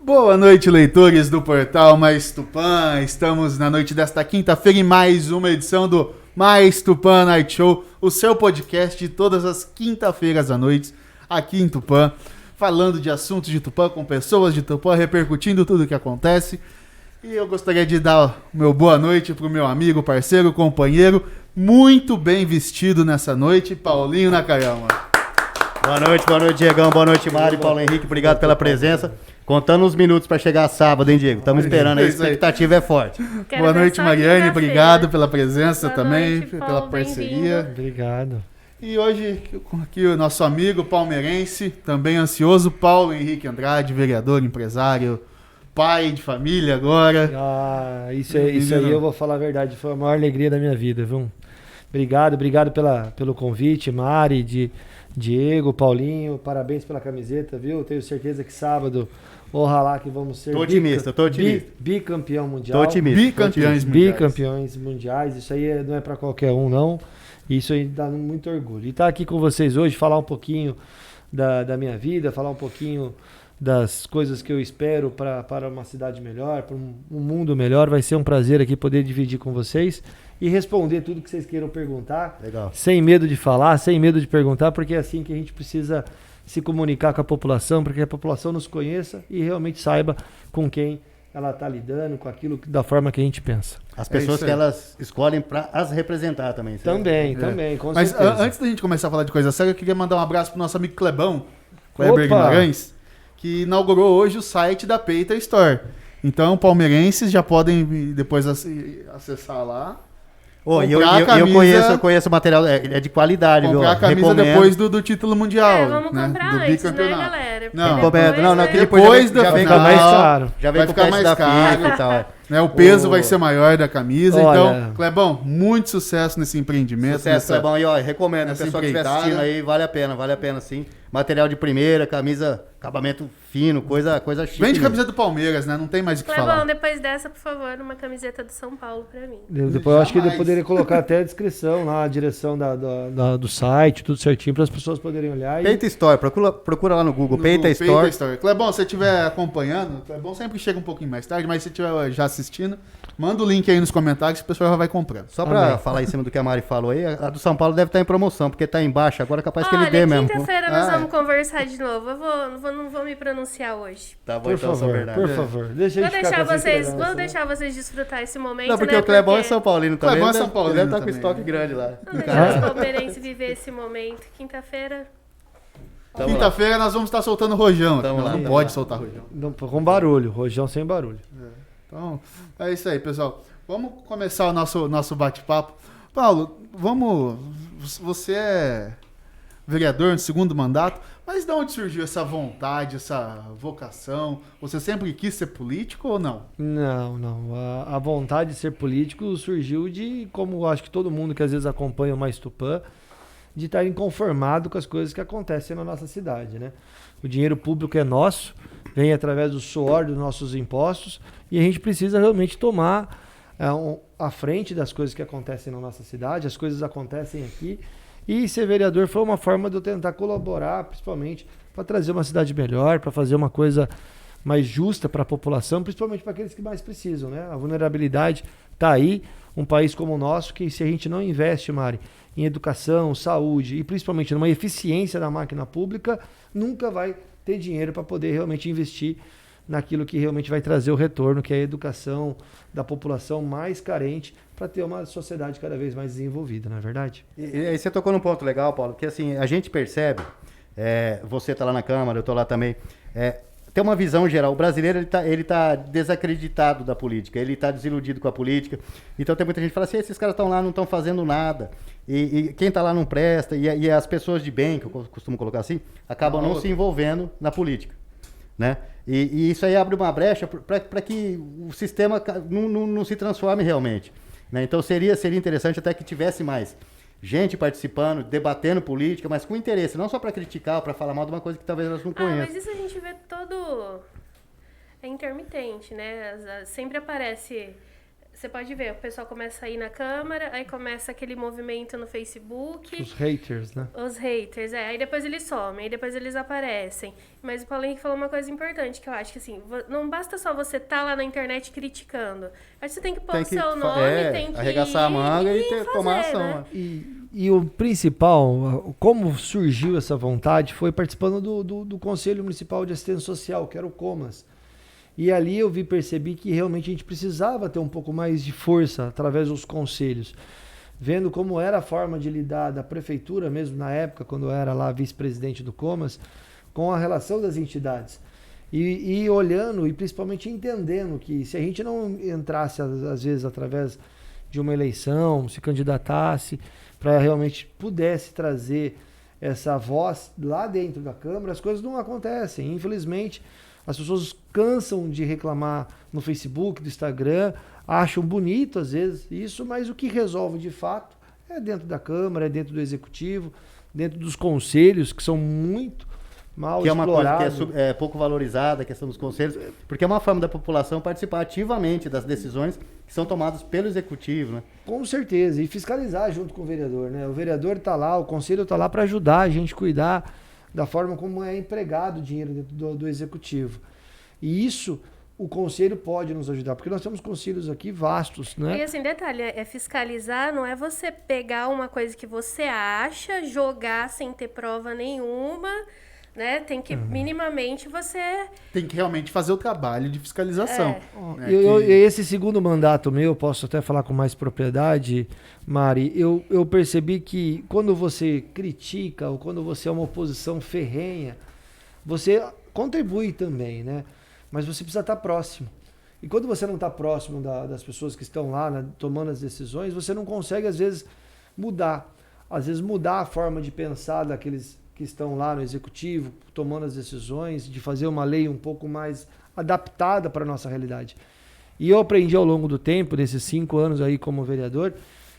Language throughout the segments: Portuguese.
Boa noite, leitores do portal Mais Tupã. Estamos na noite desta quinta-feira em mais uma edição do Mais Tupã Night Show, o seu podcast de todas as quinta-feiras à noite, aqui em Tupã, falando de assuntos de Tupã, com pessoas de Tupã, repercutindo tudo o que acontece. E eu gostaria de dar o meu boa noite pro meu amigo, parceiro, companheiro, muito bem vestido nessa noite, Paulinho Nakayama. Boa noite, Diegão, boa noite, Mário, Paulo Henrique, obrigado pela presença. Contando os minutos para chegar sábado, hein, Diego? Estamos esperando aí, a expectativa é forte. Boa noite, Mariane, obrigado pela presença boa também, noite, Paulo, pela parceria. Obrigado. E hoje, aqui o nosso amigo palmeirense, também ansioso, Paulo Henrique Andrade, vereador, empresário, pai de família agora. Isso aí eu vou falar a verdade, foi a maior alegria da minha vida, viu? Obrigado pelo convite, Mari, Diego, Paulinho, parabéns pela camiseta, viu? Tenho certeza que sábado, lá que vamos ser tô otimista. Bicampeão mundial. Tô otimista. Bicampeões mundiais, isso aí não é para qualquer um, não. Isso aí dá muito orgulho. E estar aqui com vocês hoje, falar um pouquinho da minha vida, falar um pouquinho das coisas que eu espero para uma cidade melhor, para um mundo melhor, vai ser um prazer aqui poder dividir com vocês e responder tudo que vocês queiram perguntar. Legal. Sem medo de falar, sem medo de perguntar, porque é assim que a gente precisa se comunicar com a população, para que a população nos conheça e realmente saiba com quem ela está lidando, com aquilo da forma que a gente pensa. As pessoas que elas escolhem para as representar também. Também, com Mas certeza. antes da gente começar a falar de coisa séria, eu queria mandar um abraço pro nosso amigo Clebão, Kleber Guimarães, que inaugurou hoje o site da Peita Store. Então, palmeirenses já podem depois acessar lá. Eu conheço o material, é de qualidade, viu? Comprar a camisa Recomendo. Depois do título mundial. Vamos comprar do antes, bicampeonato. né, galera? Não, Depois da já vem final, com mais caro. Já vem vai com ficar o preço mais da caro. FIFA e tal. Né, o peso vai ser maior da camisa. Olha, então, Clebão, muito sucesso nesse empreendimento. Sucesso, Clebão. E recomendo, o nessa pessoal que estiver assistindo aí, vale a pena sim. Material de primeira, camisa, acabamento fino, coisa chique. Vende mesmo. camisa do Palmeiras, né? Não tem mais o que Clebão, falar. depois dessa, por favor, uma camiseta do São Paulo pra mim. Depois eu acho que eu poderia colocar até a descrição lá, a direção do site, tudo certinho, para as pessoas poderem olhar. Peita Store, procura lá no Google, Peita Store. Clebão, se você estiver acompanhando, Clebão sempre chega um pouquinho mais tarde, mas se estiver já assistindo, manda o link aí nos comentários que o pessoal já vai comprando. Só pra falar em cima do que a Mari falou aí, a do São Paulo deve estar em promoção, porque tá embaixo, agora é capaz que ele dê mesmo. Quinta-feira nós vamos conversar de novo. Não vou me pronunciar hoje. Tá bom, Por então, favor, Bernardo. por favor. Vou deixar vocês desfrutar esse momento. Não, porque né? o Clebão é São Paulino também. Clebão é São Paulino Ele deve estar com também, estoque né? grande lá. Vamos deixar os palmeirenses viver esse momento. Quinta-feira. Quinta-feira nós vamos estar soltando rojão. Não lá. pode soltar rojão. Com barulho, rojão sem barulho. Então, é isso aí, pessoal. Vamos começar o nosso bate-papo. Paulo, você é vereador no segundo mandato, mas de onde surgiu essa vontade, essa vocação? Você sempre quis ser político ou não? Não. A vontade de ser político surgiu como acho que todo mundo que às vezes acompanha o Mais Tupã, de estar inconformado com as coisas que acontecem na nossa cidade, né? O dinheiro público é nosso, vem através do suor dos nossos impostos e a gente precisa realmente tomar à frente das coisas que acontecem na nossa cidade, as coisas acontecem aqui. E ser vereador foi uma forma de eu tentar colaborar, principalmente, para trazer uma cidade melhor, para fazer uma coisa mais justa para a população, principalmente para aqueles que mais precisam, né? A vulnerabilidade está aí, um país como o nosso, que se a gente não investe, Mari, em educação, saúde e principalmente numa eficiência da máquina pública, nunca vai ter dinheiro para poder realmente investir naquilo que realmente vai trazer o retorno, que é a educação da população mais carente, para ter uma sociedade cada vez mais desenvolvida, não é verdade? E aí você tocou num ponto legal, Paulo, porque assim, a gente percebe, você tá lá na Câmara, eu tô lá também, tem uma visão geral, o brasileiro ele tá desacreditado da política, ele tá desiludido com a política, então tem muita gente que fala assim, esses caras estão lá, não estão fazendo nada, e quem tá lá não presta, e as pessoas de bem, que eu costumo colocar assim, acabam não se envolvendo na política, né? E isso aí abre uma brecha para que o sistema não se transforme realmente, né? Então seria interessante até que tivesse mais gente participando, debatendo política, mas com interesse, não só para criticar ou para falar mal de uma coisa que talvez elas não conheçam. Mas isso a gente vê todo... É intermitente, né? Sempre aparece você pode ver, o pessoal começa a ir na Câmara, aí começa aquele movimento no Facebook. Os haters, né? Os haters, aí depois eles somem, aí depois eles aparecem. Mas o Paulinho falou uma coisa importante, que eu acho que assim, não basta só você estar lá na internet criticando. Acho que você tem que pôr o seu nome, tem que arregaçar a manga e tomar ação. né? E o principal, como surgiu essa vontade, foi participando do Conselho Municipal de Assistência Social, que era o COMAS. E ali eu percebi que realmente a gente precisava ter um pouco mais de força através dos conselhos. Vendo como era a forma de lidar da prefeitura, mesmo na época, quando eu era lá vice-presidente do COMAS, com a relação das entidades. E olhando e principalmente entendendo que se a gente não entrasse, às vezes, através de uma eleição, se candidatasse, para realmente pudesse trazer essa voz lá dentro da Câmara, as coisas não acontecem. Infelizmente, as pessoas cansam de reclamar no Facebook, no Instagram, acham bonito às vezes isso, mas o que resolve de fato é dentro da Câmara, é dentro do Executivo, dentro dos conselhos, que são muito mal que explorados. É uma coisa que é pouco valorizada, a questão dos conselhos, porque é uma forma da população participar ativamente das decisões que são tomadas pelo Executivo, né? Com certeza, e fiscalizar junto com o vereador, né? O vereador está lá, o conselho está lá para ajudar a gente a cuidar da forma como é empregado o dinheiro dentro do Executivo. E isso o conselho pode nos ajudar, porque nós temos conselhos aqui vastos, né? E assim, detalhe, fiscalizar não é você pegar uma coisa que você acha, jogar sem ter prova nenhuma, né? Tem que, minimamente, você... Tem que realmente fazer o trabalho de fiscalização. Né? Esse segundo mandato meu, posso até falar com mais propriedade, Mari, eu percebi que quando você critica ou quando você é uma oposição ferrenha, você contribui também, né? Mas você precisa estar próximo. E quando você não está próximo das pessoas que estão lá, né, tomando as decisões, você não consegue, às vezes, mudar. Às vezes, mudar a forma de pensar daqueles que estão lá no Executivo, tomando as decisões, de fazer uma lei um pouco mais adaptada para a nossa realidade. E eu aprendi ao longo do tempo, nesses 5 anos aí como vereador,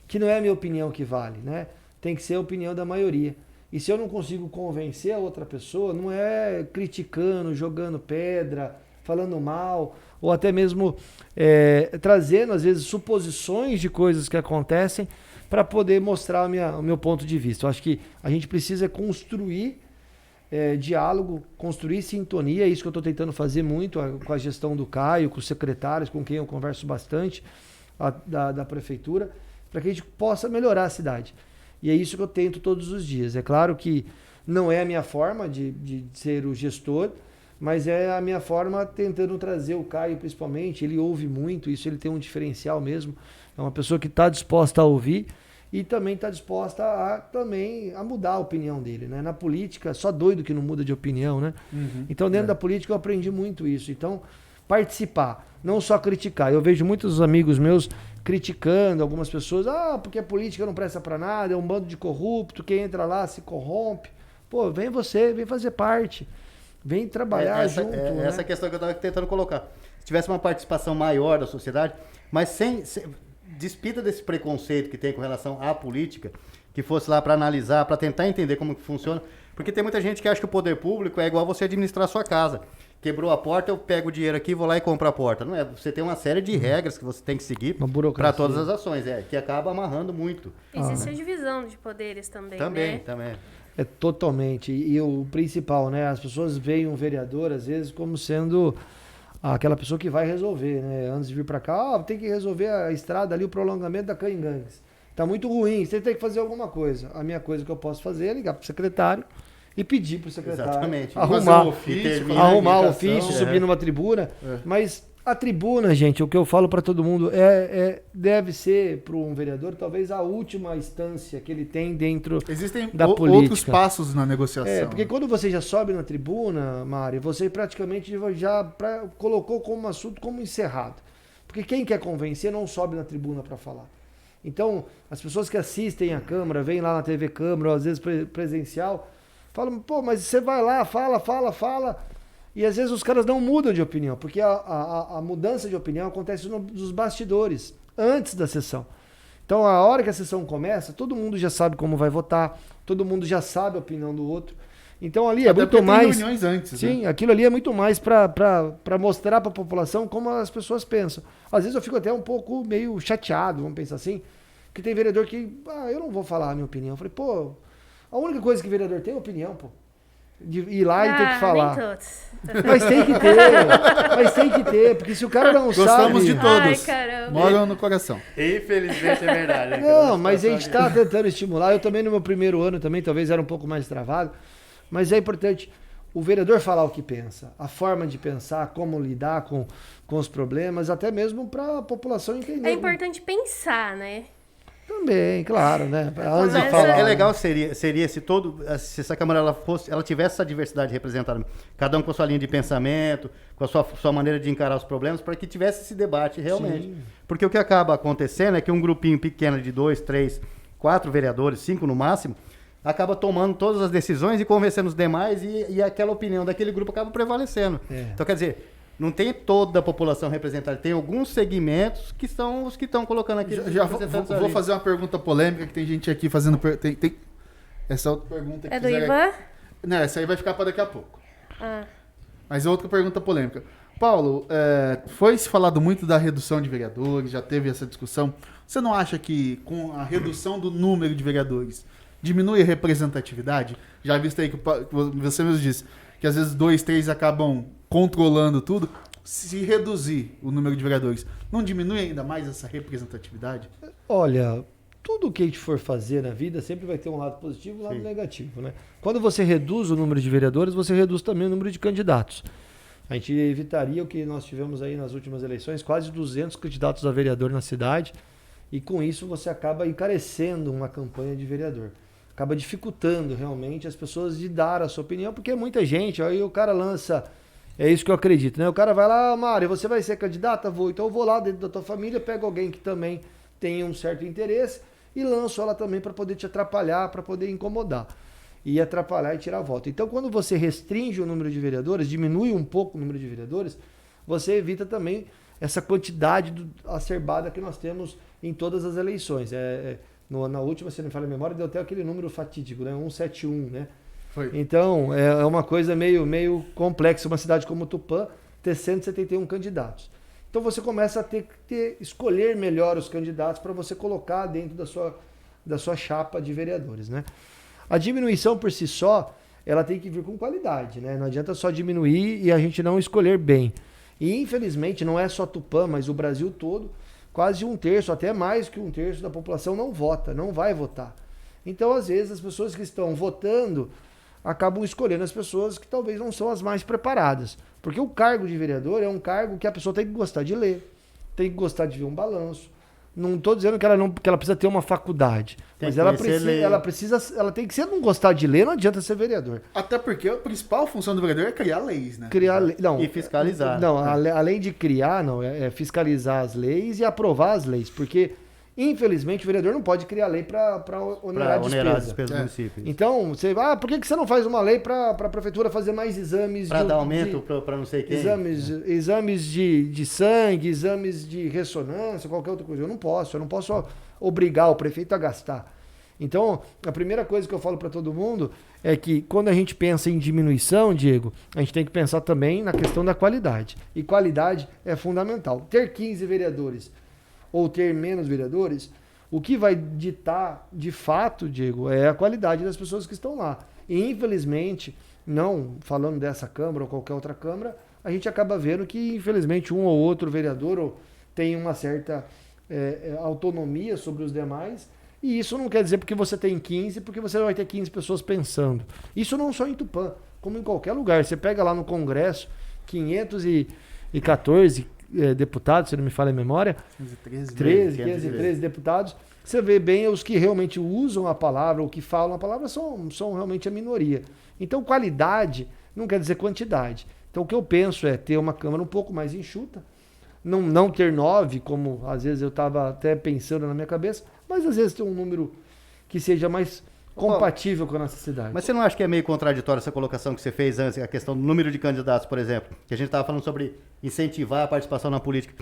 que não é a minha opinião que vale, né? Tem que ser a opinião da maioria. E se eu não consigo convencer a outra pessoa, não é criticando, jogando pedra, falando mal, ou até mesmo trazendo, às vezes, suposições de coisas que acontecem para poder mostrar o meu ponto de vista. Eu acho que a gente precisa construir diálogo, construir sintonia, é isso que eu estou tentando fazer muito com a gestão do Caio, com os secretários, com quem eu converso bastante, da prefeitura, para que a gente possa melhorar a cidade. E é isso que eu tento todos os dias. É claro que não é a minha forma de ser o gestor, mas é a minha forma tentando trazer o Caio, principalmente. Ele ouve muito, isso ele tem um diferencial mesmo. É uma pessoa que está disposta a ouvir e também está disposta a mudar a opinião dele, né? Na política, só doido que não muda de opinião, né? Então, dentro da política, eu aprendi muito isso. Então, participar, não só criticar. Eu vejo muitos amigos meus criticando algumas pessoas, porque a política não presta para nada, é um bando de corrupto, quem entra lá se corrompe. Pô, vem fazer parte. Vem trabalhar junto. Né? Essa questão que eu estava tentando colocar. Se tivesse uma participação maior da sociedade, mas sem despida desse preconceito que tem com relação à política, que fosse lá para analisar, para tentar entender como que funciona, porque tem muita gente que acha que o poder público é igual você administrar a sua casa. Quebrou a porta, eu pego o dinheiro aqui e vou lá e compro a porta. Não é, você tem uma série de regras que você tem que seguir para todas as ações, que acaba amarrando muito. Existe a divisão de poderes também, né? Também. É totalmente. E o principal, né? As pessoas veem um vereador, às vezes, como sendo aquela pessoa que vai resolver, né? Antes de vir para cá, tem que resolver a estrada ali, o prolongamento da Canhangues. Tá muito ruim, você tem que fazer alguma coisa. A minha coisa que eu posso fazer é ligar pro secretário e pedir pro secretário arrumar o ofício, subir numa tribuna. Mas a tribuna, gente, o que eu falo para todo mundo deve ser para um vereador talvez a última instância que ele tem dentro da política. Outros passos na negociação. Porque quando você já sobe na tribuna, Mari, você praticamente já colocou como assunto como encerrado. Porque quem quer convencer não sobe na tribuna para falar. Então, as pessoas que assistem a Câmara, vêm lá na TV Câmara, ou às vezes presencial, falam, pô, mas você vai lá, fala. E às vezes os caras não mudam de opinião, porque a mudança de opinião acontece nos bastidores, antes da sessão. Então, a hora que a sessão começa, todo mundo já sabe como vai votar, todo mundo já sabe a opinião do outro. Então ali é Até muito porque tem mais... reuniões antes, Sim, né? aquilo ali é muito mais para mostrar para a população como as pessoas pensam. Às vezes eu fico até um pouco meio chateado, vamos pensar assim, que tem vereador que, eu não vou falar a minha opinião. Eu falei, pô, a única coisa que vereador tem é opinião, pô. De ir lá e ter que falar. Nem todos. Mas tem que ter, porque se o cara não sabe... Gostamos de todos. Ai, caramba. Moram no coração. Infelizmente é verdade. Né? Não, mas a gente está tentando estimular. Eu também no meu primeiro ano também, talvez era um pouco mais travado, mas é importante o vereador falar o que pensa, a forma de pensar, como lidar com os problemas, até mesmo para a população entender. É importante pensar, né? Também, claro, né? Antes de Começa- falar. É legal seria se essa Câmara ela tivesse essa diversidade representada, cada um com a sua linha de pensamento, com a sua maneira de encarar os problemas, para que tivesse esse debate realmente. Sim. Porque o que acaba acontecendo é que um grupinho pequeno de 2, 3, 4 vereadores, 5 no máximo, acaba tomando todas as decisões e convencendo os demais e aquela opinião daquele grupo acaba prevalecendo. É. Então, quer dizer, não tem toda a população representada, tem alguns segmentos que são os que estão colocando aqui. Já vou fazer uma pergunta polêmica, que tem gente aqui fazendo... Tem essa outra pergunta que É do fizeram Ivan? aqui. Não, essa aí vai ficar para daqui a pouco. Ah. Mas outra pergunta polêmica. Paulo, foi se falado muito da redução de vereadores, já teve essa discussão. Você não acha que com a redução do número de vereadores diminui a representatividade? Já visto aí que você mesmo disse que às vezes 2, 3 acabam controlando tudo. Se reduzir o número de vereadores, não diminui ainda mais essa representatividade? Olha, tudo que a gente for fazer na vida sempre vai ter um lado positivo e um lado negativo, né? Quando você reduz o número de vereadores, você reduz também o número de candidatos. A gente evitaria o que nós tivemos aí nas últimas eleições, quase 200 candidatos a vereador na cidade, e com isso você acaba encarecendo uma campanha de vereador. Acaba dificultando realmente as pessoas de dar a sua opinião, porque é muita gente, aí o cara lança, é isso que eu acredito, né? O cara vai lá, Mário, você vai ser candidata? Vou, então eu vou lá dentro da tua família, pego alguém que também tem um certo interesse e lanço ela também para poder te atrapalhar, para poder incomodar. E atrapalhar e tirar voto. Então, quando você restringe o número de vereadores, diminui um pouco o número de vereadores, você evita também essa quantidade acerbada que nós temos em todas as eleições. Na última, se não me falha a memória, deu até aquele número fatídico, né? 171, né? Foi. Então, é uma coisa meio complexa, uma cidade como Tupã ter 171 candidatos. Então, você começa a ter que escolher melhor os candidatos para você colocar dentro da sua chapa de vereadores, né? A diminuição por si só, ela tem que vir com qualidade, né? Não adianta só diminuir e a gente não escolher bem. E infelizmente não é só Tupã, mas o Brasil todo, quase 1/3, até mais que 1/3 da população não vota, não vai votar. Então, às vezes, as pessoas que estão votando acabam escolhendo as pessoas que talvez não são as mais preparadas. Porque o cargo de vereador é um cargo que a pessoa tem que gostar de ler, tem que gostar de ver um balanço. Não estou dizendo que ela precisa ter uma faculdade, mas ela tem que, se ela não gostar de ler, não adianta ser vereador. Até porque a principal função do vereador é criar leis, né? E fiscalizar. Não, além de criar, é fiscalizar as leis e aprovar as leis, porque infelizmente o vereador não pode criar lei para onerar a despesa. do município. Então, por que você não faz uma lei para a prefeitura fazer mais exames? Para dar aumento para não sei quem. Exames de sangue, exames de ressonância, qualquer outra coisa. Eu não posso obrigar o prefeito a gastar. Então, a primeira coisa que eu falo para todo mundo é que quando a gente pensa em diminuição, Diego, a gente tem que pensar também na questão da qualidade. E qualidade é fundamental. Ter 15 vereadores ou ter menos vereadores, o que vai ditar de fato, Diego, é a qualidade das pessoas que estão lá. E infelizmente, não falando dessa Câmara ou qualquer outra Câmara, a gente acaba vendo que infelizmente um ou outro vereador tem uma certa autonomia sobre os demais, e isso não quer dizer porque você tem 15, porque você vai ter 15 pessoas pensando. Isso não só em Tupã, como em qualquer lugar. Você pega lá no Congresso, 514 deputados, se não me falha a memória, 513 deputados, você vê bem os que realmente usam a palavra, ou que falam a palavra, são realmente a minoria. Então, qualidade não quer dizer quantidade. Então, o que eu penso é ter uma Câmara um pouco mais enxuta, não ter 9, como às vezes eu estava até pensando na minha cabeça, mas às vezes ter um número que seja mais compatível com a nossa cidade. Mas você não acha que é meio contraditória essa colocação que você fez antes, a questão do número de candidatos, por exemplo, que a gente estava falando sobre incentivar a participação na política.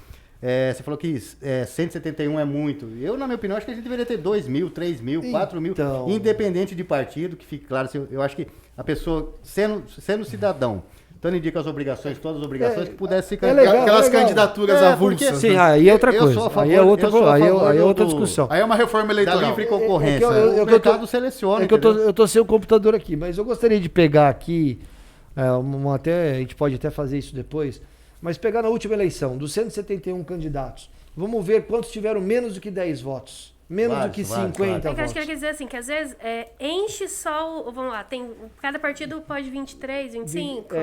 Você falou que 171 é muito. Eu, na minha opinião, acho que a gente deveria ter 2 mil, 3 mil, 4 mil, independente de partido, que fique claro. Eu acho que a pessoa, sendo cidadão, tendo em dia com as obrigações, todas as obrigações, que pudesse se candidatar. legal, Aquelas legal. candidaturas avulsas. Sim, aí é outra coisa. Aí é outra discussão. Aí é uma reforma eleitoral. Da livre concorrência. O mercado seleciona. Eu tô sem o computador aqui, mas eu gostaria de pegar aqui, a gente pode até fazer isso depois, mas pegar na última eleição, dos 171 candidatos, vamos ver quantos tiveram menos do que 10 votos. Menos do que 50 votos. Acho que ele quer dizer assim, que às vezes enche só vamos lá, cada partido pode 23, 25.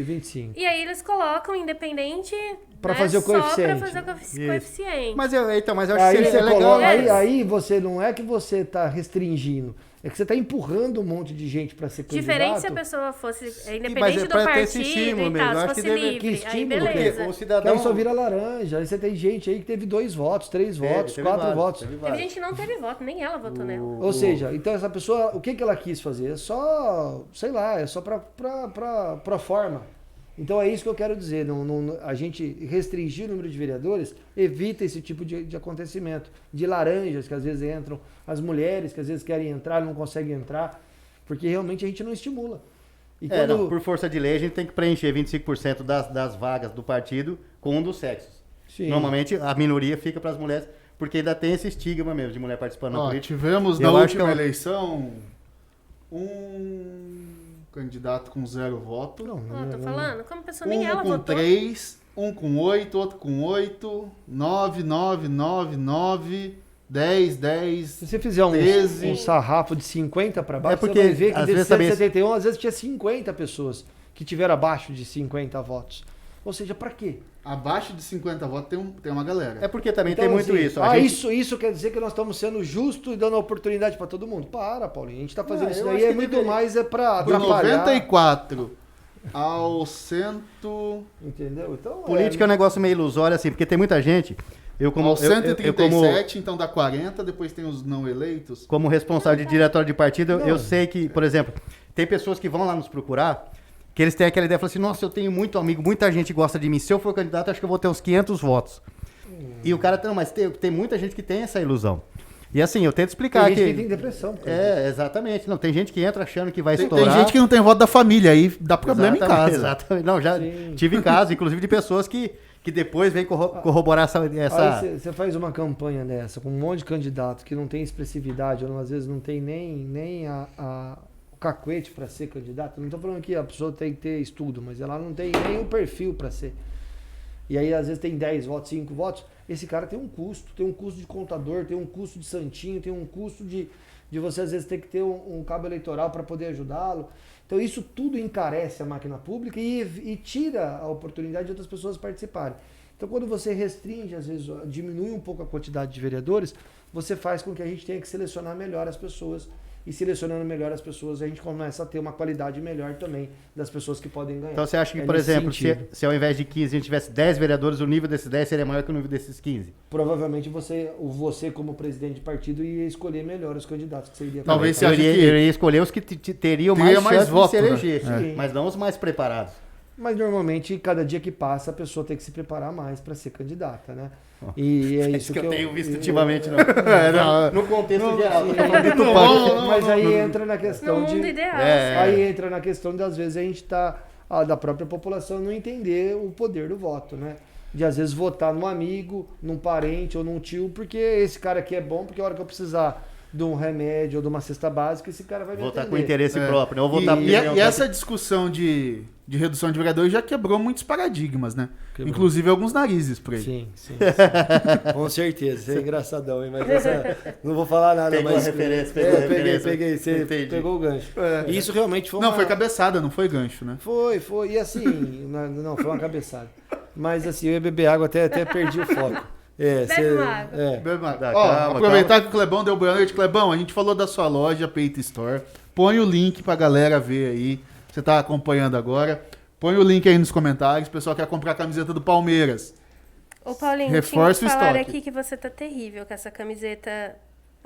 25. E aí eles colocam independente para fazer o coeficiente. Só para fazer o coeficiente. Mas eu acho que seria legal. Aí você não é que você está restringindo, é que você está empurrando um monte de gente para ser candidato. Diferente se a pessoa fosse independente do partido e tal, se fosse livre, aí beleza. O cidadão aí só vira laranja, aí você tem gente aí que teve 2 votos, 3 votos, 4 votos. Teve gente que não teve voto, nem ela votou nela. Ou seja, então essa pessoa, o que ela quis fazer? É só, sei lá, é só pra forma. Então é isso que eu quero dizer, a gente restringir o número de vereadores evita esse tipo de acontecimento, de laranjas que às vezes entram, as mulheres que às vezes querem entrar e não conseguem entrar, porque realmente a gente não estimula. E por força de lei a gente tem que preencher 25% das vagas do partido com um dos sexos. Sim. Normalmente a minoria fica para as mulheres, porque ainda tem esse estigma mesmo de mulher participando da política. Tivemos na última eleição candidato com 0 voto. Tô falando, como pessoa nem ela com votou. 3, um com 8, outro com 8, 9, 9, 9, 9, 10, 10. Se você fizer um sarrafo de 50 para baixo, porque você vai ver que desses 171, às vezes tinha 50 pessoas que tiveram abaixo de 50 votos. Ou seja, para quê? Abaixo de 50 votos tem uma galera. É porque também então, tem muito assim, isso. Isso quer dizer que nós estamos sendo justos e dando oportunidade para todo mundo. Paulinho, a gente está fazendo isso daí, é muito mais para atrapalhar. Do 94 ao 100... Entendeu? Então, política é um negócio meio ilusório, assim, porque tem muita gente... Ao 137, então dá 40, depois tem os não eleitos. Como responsável de diretório de partido, eu sei que, por exemplo, tem pessoas que vão lá nos procurar, que eles têm aquela ideia, falam assim, nossa, eu tenho muito amigo, muita gente gosta de mim, se eu for candidato, acho que eu vou ter uns 500 votos. E o cara, não, mas tem muita gente que tem essa ilusão. E assim, eu tento explicar tem gente que tem depressão. Exatamente. Não, tem gente que entra achando que vai estourar. Tem gente que não tem voto da família, aí dá problema em casa. Exatamente. Não, já tive casos, inclusive, de pessoas que depois vem corroborar essa... Aí você faz uma campanha dessa, com um monte de candidatos que não tem expressividade, ou às vezes não tem nem o cacuete para ser candidato. Não estou falando que a pessoa tem que ter estudo, mas ela não tem nem o perfil para ser. E aí, às vezes, tem 10 votos, 5 votos. Esse cara tem um custo de contador, tem um custo de santinho, tem um custo de você, às vezes, ter que ter um cabo eleitoral para poder ajudá-lo. Então, isso tudo encarece a máquina pública e tira a oportunidade de outras pessoas participarem. Então, quando você restringe, às vezes, diminui um pouco a quantidade de vereadores, você faz com que a gente tenha que selecionar melhor as pessoas. E selecionando melhor as pessoas, a gente começa a ter uma qualidade melhor também das pessoas que podem ganhar. Então você acha que, por exemplo, se ao invés de 15 a gente tivesse 10 vereadores, o nível desses 10 seria maior que o nível desses 15? Provavelmente você como presidente de partido, ia escolher melhor os candidatos que você iria Talvez você iria escolher os que teriam mais chance de se eleger, mas não os mais preparados. Mas normalmente, cada dia que passa, a pessoa tem que se preparar mais para ser candidata, né? E é isso que eu tenho visto ultimamente, não. No contexto geral. Mas aí entra na questão no mundo ideal. Aí entra na questão de, às vezes, a gente da própria população não entender o poder do voto, né? De, às vezes, votar num amigo, num parente ou num tio, porque esse cara aqui é bom, porque a hora que eu precisar de um remédio ou de uma cesta básica, esse cara vai me votar atender. com interesse próprio, não votar e essa discussão de redução de vereadores já quebrou muitos paradigmas, né? Quebrou. Inclusive alguns narizes por aí. Sim. Com certeza, isso é engraçadão, hein? Mas não vou falar nada, pegou mas... a referência, peguei, você pegou o gancho. E isso realmente foi Não, foi cabeçada, não foi gancho, né? Foi, e assim, não, foi uma cabeçada. Mas assim, eu ia beber água, até perdi o foco. Bebe água. Aproveitar que o Clebão deu boa noite. Clebão, a gente falou da sua loja, Peito Store. Põe o link pra galera ver aí. Você tá acompanhando agora. Põe o link aí nos comentários. O pessoal quer comprar a camiseta do Palmeiras. Ô, Paulinho, reforça tinha que o falar estoque. aqui que você tá terrível com essa camiseta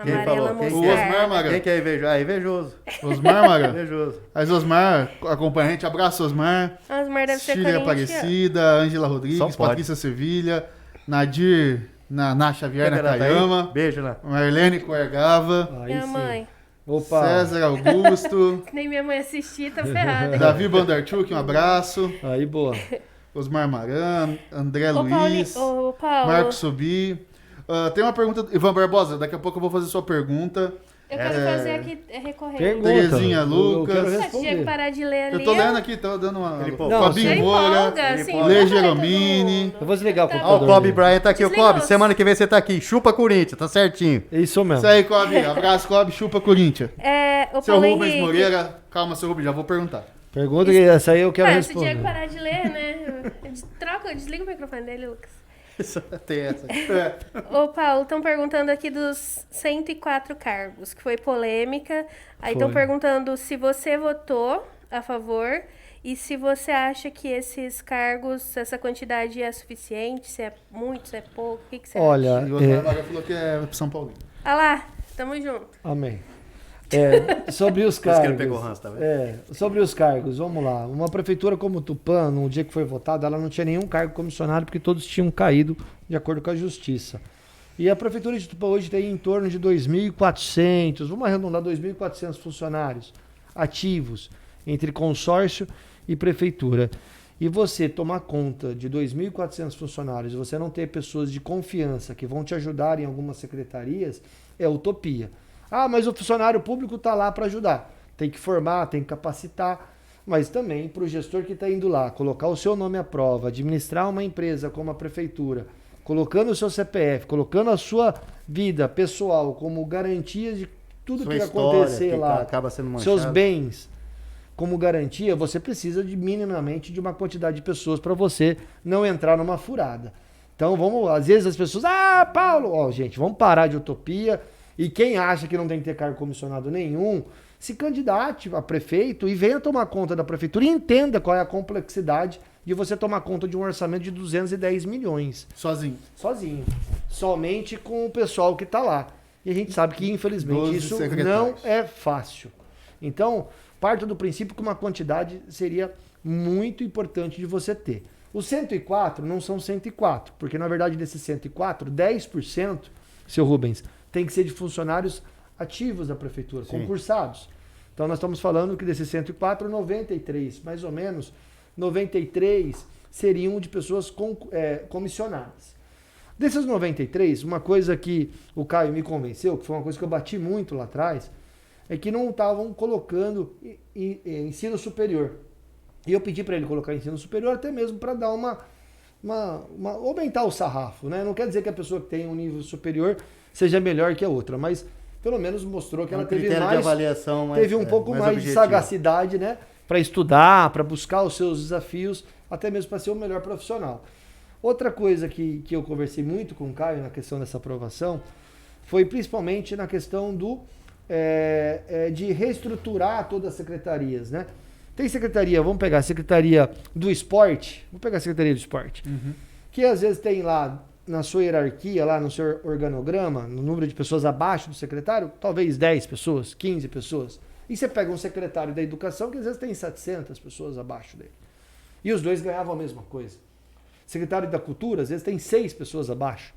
Quem amarela falou? mostarda. O Osmar Maga. Quem que é invejoso? Invejoso. Osmar Maga. Invejoso. Mas Osmar, acompanha a gente. Abraço, Osmar. Osmar deve ser Chile corintiano. Aparecida, Ângela Só Rodrigues, pode. Patrícia Sevilha, Nadir Naná Xavier Nakayama, Beijo lá. Marlene Coergava, Aí Minha sim. mãe. Opa. César Augusto, Que nem minha mãe assistir, tá ferrada. Davi Bondarchuk, um abraço, Aí, boa. Osmar Maran, André Ô, Luiz, Ô, Paulo, Marcos Subi. Tem uma pergunta, Ivan Barbosa, daqui a pouco eu vou fazer sua pergunta. eu quero fazer aqui recorrente. Pergunta. Terezinha Eu Lucas. quero Você tinha responder. que parar de ler ali. Eu tô lendo aqui, tô dando uma... Ele Não, Fabinho Ele Moura, empolga, assim, empolga. não Lê vai todo Geromini. mundo. Eu vou desligar o Tá computador. Ó, o Kobe Bryant tá aqui. Ô, Desligou. Kobe, semana que vem você tá aqui. Chupa Corinthians, tá certinho. É isso mesmo. Isso aí, Kobe. Abraço, Kobe. Chupa, Corinthians. O Seu Paulo Rubens Henrique. Moreira. Calma, seu Rubens, já vou perguntar. Pergunta que essa aí eu quero Você tinha responder. que parar de ler, né? Desliga o microfone dele, Lucas. Tem essa. Ô, Paulo, estão perguntando aqui dos 104 cargos, que foi polêmica. Aí estão Foi. perguntando se você votou a favor e se você acha que esses cargos, essa quantidade é suficiente, se é muito, se é pouco, o que, que você acha? Olha, E o Osmar Maria falou que é São Paulo. Ah lá, tamo junto. amém. Sobre os Por isso que ele cargos. pegou ranço, tá vendo? Sobre os cargos, vamos lá. Uma prefeitura como Tupã, no dia que foi votada, ela não tinha nenhum cargo comissionado porque todos tinham caído de acordo com a justiça. E a prefeitura de Tupã hoje tem em torno de 2.400, vamos arredondar 2.400 funcionários ativos entre consórcio e prefeitura. E você tomar conta de 2.400 funcionários, você não ter pessoas de confiança que vão te ajudar em algumas secretarias, é utopia. Ah, mas o funcionário público está lá para ajudar. Tem que formar, tem que capacitar, mas também para o gestor que está indo lá, colocar o seu nome à prova, administrar uma empresa como a prefeitura, colocando o seu CPF, colocando a sua vida pessoal como garantia de tudo Sua que história, acontecer que lá, acaba sendo manchada. seus bens como garantia, você precisa de minimamente de uma quantidade de pessoas para você não entrar numa furada. Então vamos, às vezes as pessoas, Paulo, ó, gente, vamos parar de utopia. E quem acha que não tem que ter cargo comissionado nenhum, se candidate a prefeito e venha tomar conta da prefeitura e entenda qual é a complexidade de você tomar conta de um orçamento de 210 milhões. Sozinho. Sozinho. Somente com o pessoal que está lá. E a gente sabe que, infelizmente, 12 isso secretários. não é fácil. Então, parto do princípio que uma quantidade seria muito importante de você ter. Os 104 não são 104, porque, na verdade, desses 104, 10%, seu Rubens, tem que ser de funcionários ativos da prefeitura, Sim. concursados. Então, nós estamos falando que desses 104, 93, mais ou menos, 93 seriam de pessoas comissionadas. Desses 93, uma coisa que o Caio me convenceu, que foi uma coisa que eu bati muito lá atrás, é que não estavam colocando ensino superior. E eu pedi para ele colocar ensino superior até mesmo para dar aumentar o sarrafo, né? Não quer dizer que a pessoa que tem um nível superior seja melhor que a outra, mas pelo menos mostrou que ela teve critério de mais, avaliação mais, teve um pouco mais de objetivo. sagacidade, né? Para estudar, para buscar os seus desafios, até mesmo para ser o melhor profissional. Outra coisa que eu conversei muito com o Caio na questão dessa aprovação foi principalmente na questão de reestruturar todas as secretarias, né? Tem secretaria, vamos pegar a secretaria do esporte, que às vezes tem lá na sua hierarquia, lá no seu organograma, no número de pessoas abaixo do secretário, talvez 10 pessoas, 15 pessoas. E você pega um secretário da educação que às vezes tem 700 pessoas abaixo dele. E os dois ganhavam a mesma coisa. Secretário da cultura, às vezes tem 6 pessoas abaixo.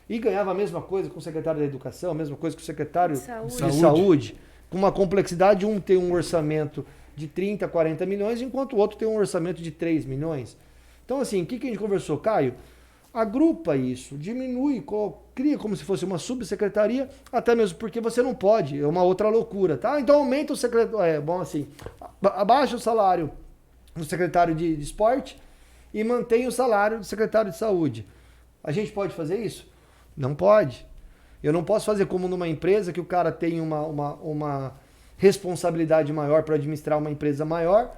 E ganhava a mesma coisa com o secretário da educação, a mesma coisa com o secretário de saúde. Com uma complexidade, um tem um orçamento de 30, 40 milhões, enquanto o outro tem um orçamento de 3 milhões. Então, assim, o que a gente conversou, Caio? Agrupa isso, diminui, cria como se fosse uma subsecretaria, até mesmo porque você não pode, é uma outra loucura, tá? Então aumenta o secretário, bom assim, abaixa o salário do secretário de esporte e mantém o salário do secretário de saúde. A gente pode fazer isso? Não pode. Eu não posso fazer como numa empresa que o cara tem uma responsabilidade maior para administrar uma empresa maior,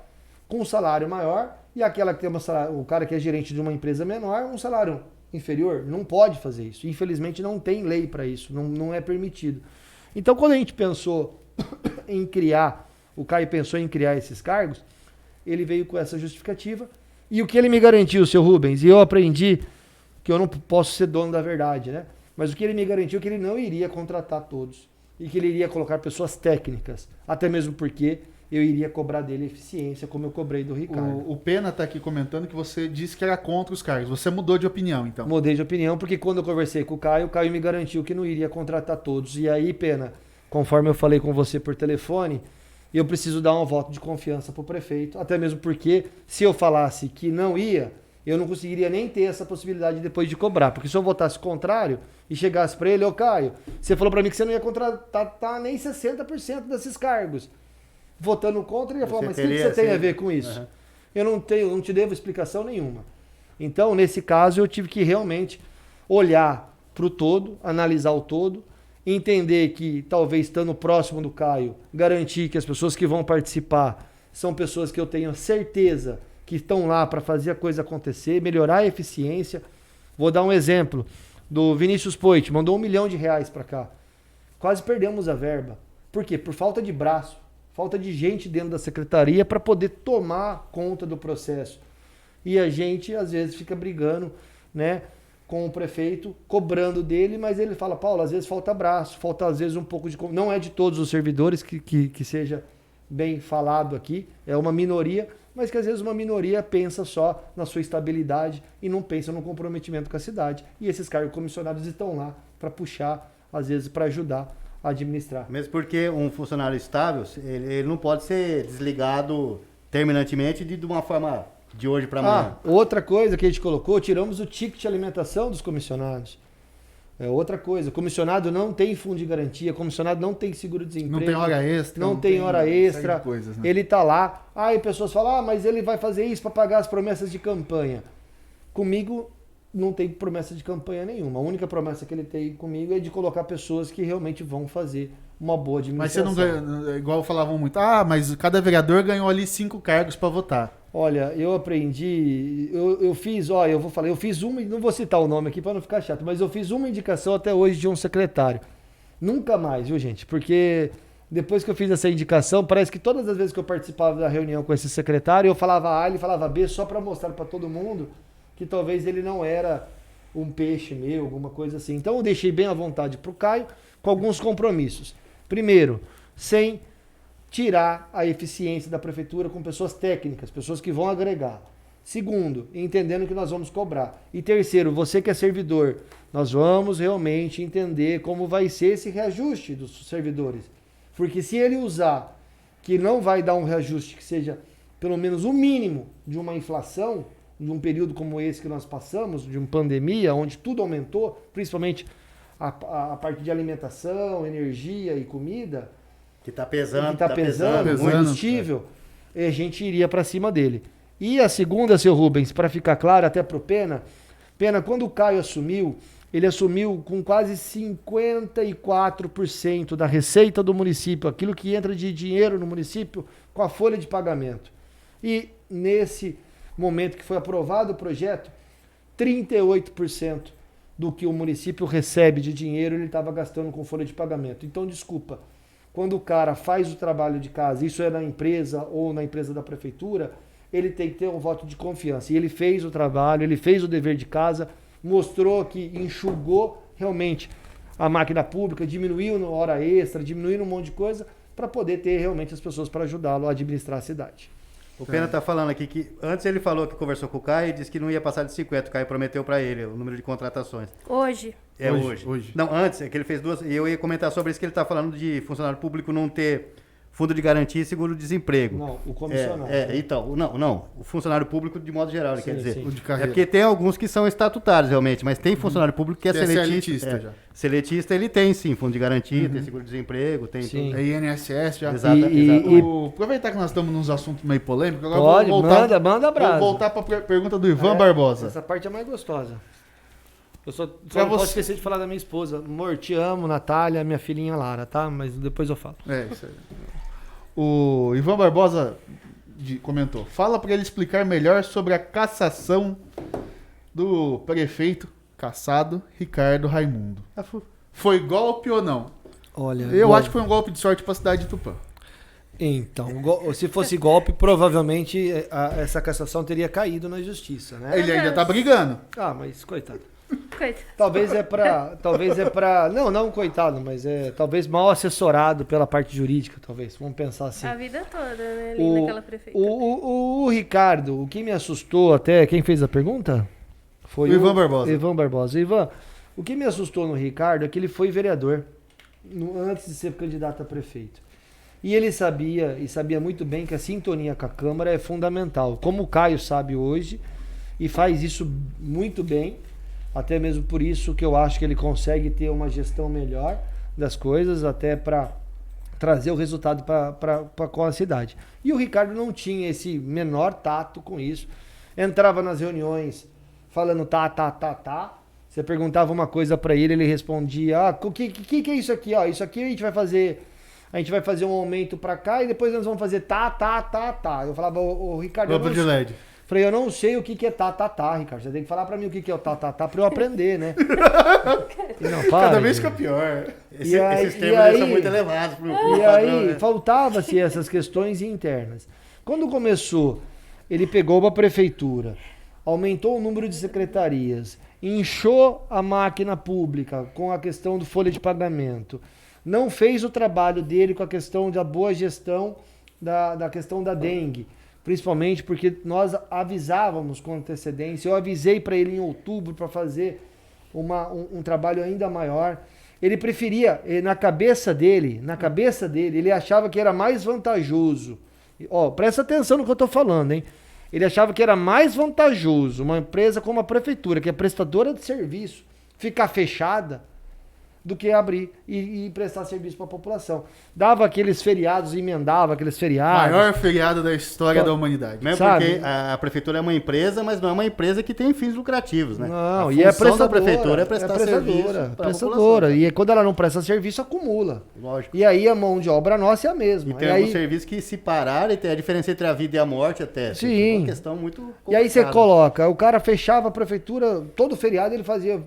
com um salário maior, e aquela que tem o cara que é gerente de uma empresa menor, um salário inferior. Não pode fazer isso. Infelizmente não tem lei para isso, não é permitido. Então quando a gente pensou em criar, o Caio pensou em criar esses cargos, ele veio com essa justificativa, e o que ele me garantiu, seu Rubens, e eu aprendi que eu não posso ser dono da verdade, né? Mas o que ele me garantiu é que ele não iria contratar todos, e que ele iria colocar pessoas técnicas, até mesmo porque eu iria cobrar dele eficiência, como eu cobrei do Ricardo. O Pena tá aqui comentando que você disse que era contra os cargos. Você mudou de opinião, então. Mudei de opinião, porque quando eu conversei com o Caio me garantiu que não iria contratar todos. E aí, Pena, conforme eu falei com você por telefone, eu preciso dar um voto de confiança pro prefeito, até mesmo porque se eu falasse que não ia, eu não conseguiria nem ter essa possibilidade depois de cobrar. Porque se eu votasse contrário e chegasse para ele, ô Caio, você falou para mim que você não ia contratar nem 60% desses cargos. Votando contra, ele ia falar, mas o que você tem a ver com isso? Uhum. Eu não te devo explicação nenhuma. Então, nesse caso, eu tive que realmente olhar para o todo, analisar o todo, entender que talvez estando próximo do Caio, garantir que as pessoas que vão participar são pessoas que eu tenho certeza que estão lá para fazer a coisa acontecer, melhorar a eficiência. Vou dar um exemplo do Vinícius Poit, mandou R$1 milhão para cá. Quase perdemos a verba. Por quê? Por falta de braço, falta de gente dentro da secretaria para poder tomar conta do processo. E a gente, às vezes, fica brigando, né, com o prefeito, cobrando dele, mas ele fala, Paulo, às vezes falta braço, falta às vezes um pouco de... Não é de todos os servidores que seja bem falado aqui, é uma minoria, mas que às vezes uma minoria pensa só na sua estabilidade e não pensa no comprometimento com a cidade. E esses cargos comissionados estão lá para puxar, às vezes, para ajudar a administrar. Mesmo porque um funcionário estável, ele não pode ser desligado terminantemente de uma forma de hoje para amanhã. Outra coisa que a gente colocou, tiramos o ticket de alimentação dos comissionados. É outra coisa, comissionado não tem fundo de garantia, comissionado não tem seguro-desemprego. Não tem hora extra. Não tem hora extra. Coisas, né? Ele tá lá. Aí pessoas falam, mas ele vai fazer isso para pagar as promessas de campanha. Comigo não tem promessa de campanha nenhuma. A única promessa que ele tem comigo é de colocar pessoas que realmente vão fazer uma boa administração. Mas você não ganha, igual falavam muito, mas cada vereador ganhou ali 5 cargos para votar. Olha, eu aprendi, eu fiz uma, não vou citar o nome aqui para não ficar chato, mas eu fiz uma indicação até hoje de um secretário. Nunca mais, viu, gente? Porque depois que eu fiz essa indicação, parece que todas as vezes que eu participava da reunião com esse secretário, eu falava A, ele falava B, só para mostrar para todo mundo que talvez ele não era um peixe meu, alguma coisa assim. Então eu deixei bem à vontade para o Caio, com alguns compromissos. Primeiro, sem tirar a eficiência da prefeitura com pessoas técnicas, pessoas que vão agregar. Segundo, entendendo que nós vamos cobrar. E terceiro, você que é servidor, nós vamos realmente entender como vai ser esse reajuste dos servidores. Porque se ele usar que não vai dar um reajuste que seja pelo menos o mínimo de uma inflação, de um período como esse que nós passamos, de uma pandemia, onde tudo aumentou, principalmente a parte de alimentação, energia e comida, que está pesando, combustível, a gente iria para cima dele. E a segunda, seu Rubens, para ficar claro até para o Pena, quando o Caio assumiu, ele assumiu com quase 54% da receita do município, aquilo que entra de dinheiro no município, com a folha de pagamento. E nesse momento que foi aprovado o projeto, 38% do que o município recebe de dinheiro ele estava gastando com folha de pagamento. Então, desculpa, quando o cara faz o trabalho de casa, isso é na empresa ou na empresa da prefeitura, ele tem que ter um voto de confiança. E ele fez o trabalho, ele fez o dever de casa, mostrou que enxugou realmente a máquina pública, diminuiu na hora extra, diminuiu um monte de coisa, para poder ter realmente as pessoas para ajudá-lo a administrar a cidade. O Pena está falando aqui que antes ele falou que conversou com o Caio e disse que não ia passar de 50. O Caio prometeu para ele o número de contratações. Hoje. Hoje. Não, antes, é que ele fez duas. E eu ia comentar sobre isso que ele está falando de funcionário público não ter fundo de garantia e seguro-desemprego. Não, o comissionado. Então, não. O funcionário público de modo geral, ele quer dizer. Sim. É porque tem alguns que são estatutários realmente, mas tem funcionário público que é seletista. Já. Seletista ele tem sim, fundo de garantia, tem seguro-desemprego, tem Sim. tudo. É INSS já. Exato. Aproveitar que nós estamos nos assuntos meio polêmicos, agora Pode, vou voltar, manda brasa. Vou voltar para a pergunta do Ivan Barbosa. Essa parte é mais gostosa. Eu só Pra não posso você- esquecer de falar da minha esposa. Amor, te amo, Natália, minha filhinha Lara, tá? Mas depois eu falo. É, isso aí. O Ivan Barbosa comentou, fala para ele explicar melhor sobre a cassação do prefeito cassado Ricardo Raimundo. Foi golpe ou não? Olha, Eu acho que foi um golpe de sorte para a cidade de Tupã. Então, se fosse golpe, provavelmente essa cassação teria caído na justiça, né? Ele ainda tá brigando. Mas coitado. Coitado. Talvez é pra... Não coitado, mas é talvez mal assessorado pela parte jurídica, talvez. Vamos pensar assim. A vida toda, né? Ali naquela prefeitura. O Ricardo, o que me assustou até... Quem fez a pergunta? Foi o Ivan Barbosa. Ivan Barbosa. Ivan, o que me assustou no Ricardo é que ele foi vereador antes de ser candidato a prefeito. E ele sabia muito bem que a sintonia com a Câmara é fundamental. Como o Caio sabe hoje, e faz isso muito bem, até mesmo por isso que eu acho que ele consegue ter uma gestão melhor das coisas, até para trazer o resultado com a cidade. E o Ricardo não tinha esse menor tato com isso. Entrava nas reuniões falando tá. Você perguntava uma coisa para ele, ele respondia, o que é isso aqui? Isso aqui a gente vai fazer um aumento para cá e depois nós vamos fazer tá. Eu falava, o Ricardo... Lâmpada de LED. Falei, eu não sei o que é tá, Ricardo. Você tem que falar pra mim o que é o tá, pra eu aprender, né? Não, Cada vez fica pior. Esses termos são muito elevados pro E padrão, aí, né? faltava-se essas questões internas. Quando começou, ele pegou uma prefeitura, aumentou o número de secretarias, inchou a máquina pública com a questão do folha de pagamento, não fez o trabalho dele com a questão da boa gestão da questão da dengue. Principalmente porque nós avisávamos com antecedência. Eu avisei para ele em outubro para fazer um trabalho ainda maior. Ele preferia, na cabeça dele, ele achava que era mais vantajoso. Presta atenção no que eu estou falando, hein? Ele achava que era mais vantajoso uma empresa como a prefeitura, que é prestadora de serviço, ficar fechada do que abrir e prestar serviço para a população. Dava aqueles feriados, emendava aqueles feriados. Maior feriado da história da humanidade. Mesmo Sabe? porque a prefeitura é uma empresa, mas não é uma empresa que tem fins lucrativos, né? Não, a e é função da prestadora. prefeitura é prestar serviço para a Prestadora. população. E quando ela não presta serviço, acumula. Lógico. E aí a mão de obra nossa é a mesma. E tem alguns serviços que se pararem, tem a diferença entre a vida e a morte até. Sim. É uma questão muito complicada. E aí você coloca, o cara fechava a prefeitura, todo feriado ele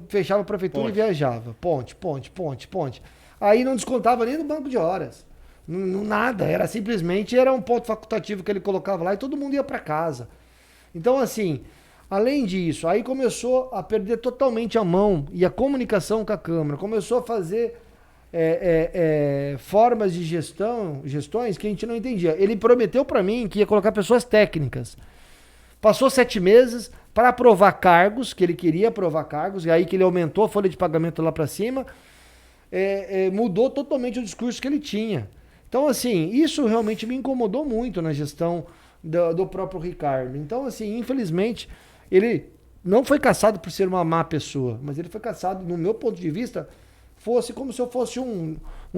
fechava a prefeitura Ponte. e viajava. Ponte. Aí não descontava nem no banco de horas. Nada, era um ponto facultativo que ele colocava lá e todo mundo ia para casa. Então assim, além disso, aí começou a perder totalmente a mão e a comunicação com a Câmara, começou a fazer formas de gestões que a gente não entendia. Ele prometeu para mim que ia colocar pessoas técnicas. Passou 7 meses para aprovar cargos, que ele queria aprovar cargos, e aí que ele aumentou a folha de pagamento lá para cima, mudou totalmente o discurso que ele tinha. Então, assim, isso realmente me incomodou muito na gestão do próprio Ricardo. Então, assim, infelizmente, ele não foi caçado por ser uma má pessoa, mas ele foi caçado, no meu ponto de vista, fosse como se eu fosse um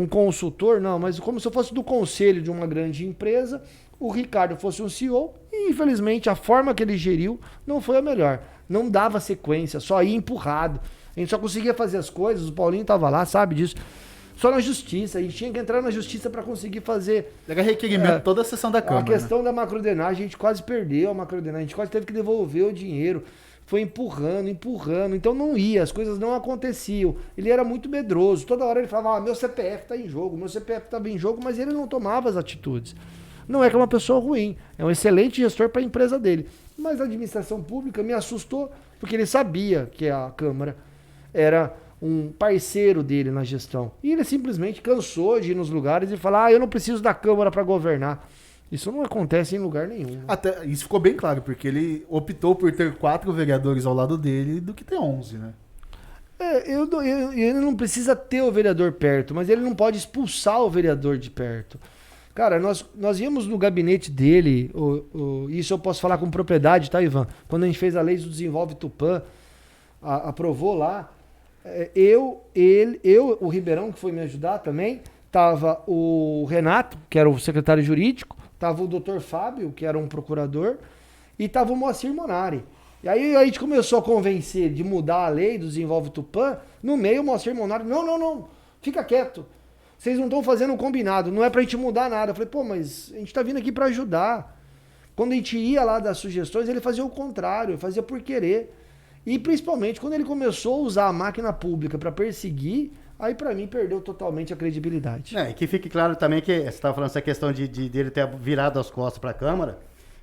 consultor, não, mas como se eu fosse do conselho de uma grande empresa, o Ricardo fosse um CEO, e infelizmente a forma que ele geriu não foi a melhor. Não dava sequência, só ia empurrado. A gente só conseguia fazer as coisas, o Paulinho tava lá, sabe disso. Só na justiça, a gente tinha que entrar na justiça para conseguir fazer... Pega requerimento toda a sessão da Câmara. A questão da macrodenagem, a gente quase perdeu a macrodenagem, a gente quase teve que devolver o dinheiro. Foi empurrando, então não ia, as coisas não aconteciam. Ele era muito medroso, toda hora ele falava, meu CPF tá em jogo, meu CPF estava em jogo, mas ele não tomava as atitudes. Não é que é uma pessoa ruim, é um excelente gestor para a empresa dele. Mas a administração pública me assustou, porque ele sabia que a Câmara era um parceiro dele na gestão. E ele simplesmente cansou de ir nos lugares e falar, eu não preciso da Câmara para governar. Isso não acontece em lugar nenhum. Né? Até, isso ficou bem claro, porque ele optou por ter 4 vereadores ao lado dele do que ter 11, né? Ele não precisa ter o vereador perto, mas ele não pode expulsar o vereador de perto. Cara, nós íamos no gabinete dele, isso eu posso falar com propriedade, tá, Ivan? Quando a gente fez a lei do Desenvolve Tupã, aprovou lá, o Ribeirão, que foi me ajudar também, tava o Renato, que era o secretário jurídico, tava o Dr. Fábio, que era um procurador, e tava o Moacir Monari. E aí a gente começou a convencer de mudar a lei do Desenvolve Tupã, no meio o Moacir Monari, não, fica quieto. Vocês não estão fazendo um combinado, não é pra gente mudar nada. Eu falei, pô, mas a gente tá vindo aqui pra ajudar. Quando a gente ia lá dar sugestões, ele fazia o contrário, ele fazia por querer. E principalmente quando ele começou a usar a máquina pública pra perseguir, aí pra mim perdeu totalmente a credibilidade. E que fique claro também que você estava falando essa questão de ele ter virado as costas pra Câmara,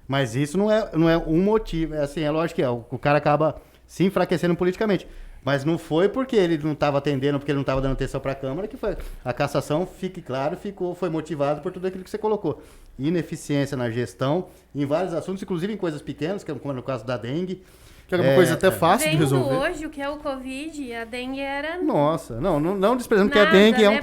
mas isso não é um motivo. É lógico que o cara acaba se enfraquecendo politicamente. Mas não foi porque ele não estava atendendo, porque ele não estava dando atenção para a Câmara, que foi. A cassação, fique claro, foi motivado por tudo aquilo que você colocou. Ineficiência na gestão, em vários assuntos, inclusive em coisas pequenas, como no caso da dengue. Que era uma coisa até fácil de resolver. Hoje, o que é o Covid, a dengue era... Nossa, não desprezando que a dengue é um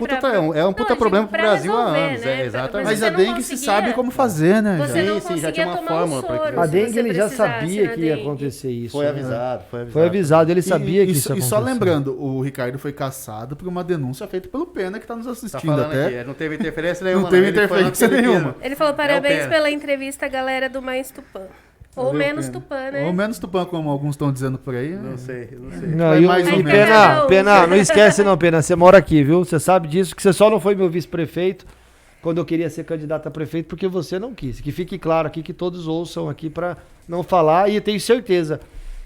puta problema pro Brasil há anos. Né? Exatamente. Mas a dengue se sabe como fazer, né? Sim, já tinha uma fórmula para aquilo. A dengue ele já sabia que ia acontecer isso. Foi avisado. Foi avisado, ele sabia que isso ia acontecer. E só lembrando, o Ricardo foi caçado por uma denúncia feita pelo Pena, que tá nos assistindo até. Aqui, não teve interferência nenhuma. Não teve interferência nenhuma. Ele falou, parabéns pela entrevista, galera do Mais Tupã. Ou menos Tupã, né? Ou menos Tupã, como alguns estão dizendo por aí. Não sei. Não, mais ou menos. Pena, não esquece não, Pena. Você mora aqui, viu? Você sabe disso, que você só não foi meu vice-prefeito quando eu queria ser candidato a prefeito, porque você não quis. Que fique claro aqui, que todos ouçam aqui para não falar. E eu tenho certeza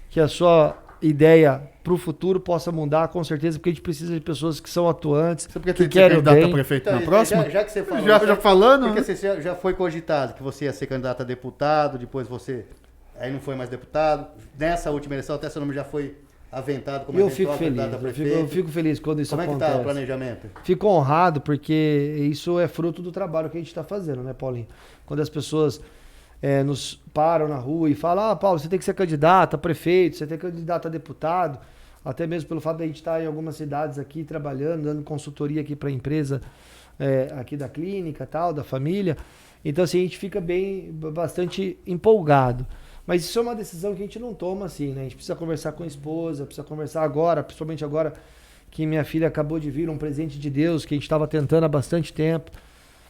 que a sua ideia pro futuro possa mudar, com certeza, porque a gente precisa de pessoas que são atuantes, que querem o bem. A prefeito na próxima? Já que você falou, já falando, porque você já foi cogitado que você ia ser candidato a deputado, depois você aí não foi mais deputado. Nessa última eleição, até seu nome já foi aventado como eventual candidato a prefeito. Eu fico feliz quando isso acontece. Como é que tá o planejamento? Fico honrado, porque isso é fruto do trabalho que a gente está fazendo, né, Paulinho? Quando as pessoas nos param na rua e falam, Paulo, você tem que ser candidato a prefeito, você tem que ser candidato a deputado, até mesmo pelo fato de a gente estar em algumas cidades aqui trabalhando, dando consultoria aqui para a empresa aqui da clínica, tal, da família. Então, assim, a gente fica bastante empolgado. Mas isso é uma decisão que a gente não toma assim, né? A gente precisa conversar com a esposa, precisa conversar agora, principalmente agora que minha filha acabou de vir, um presente de Deus que a gente estava tentando há bastante tempo.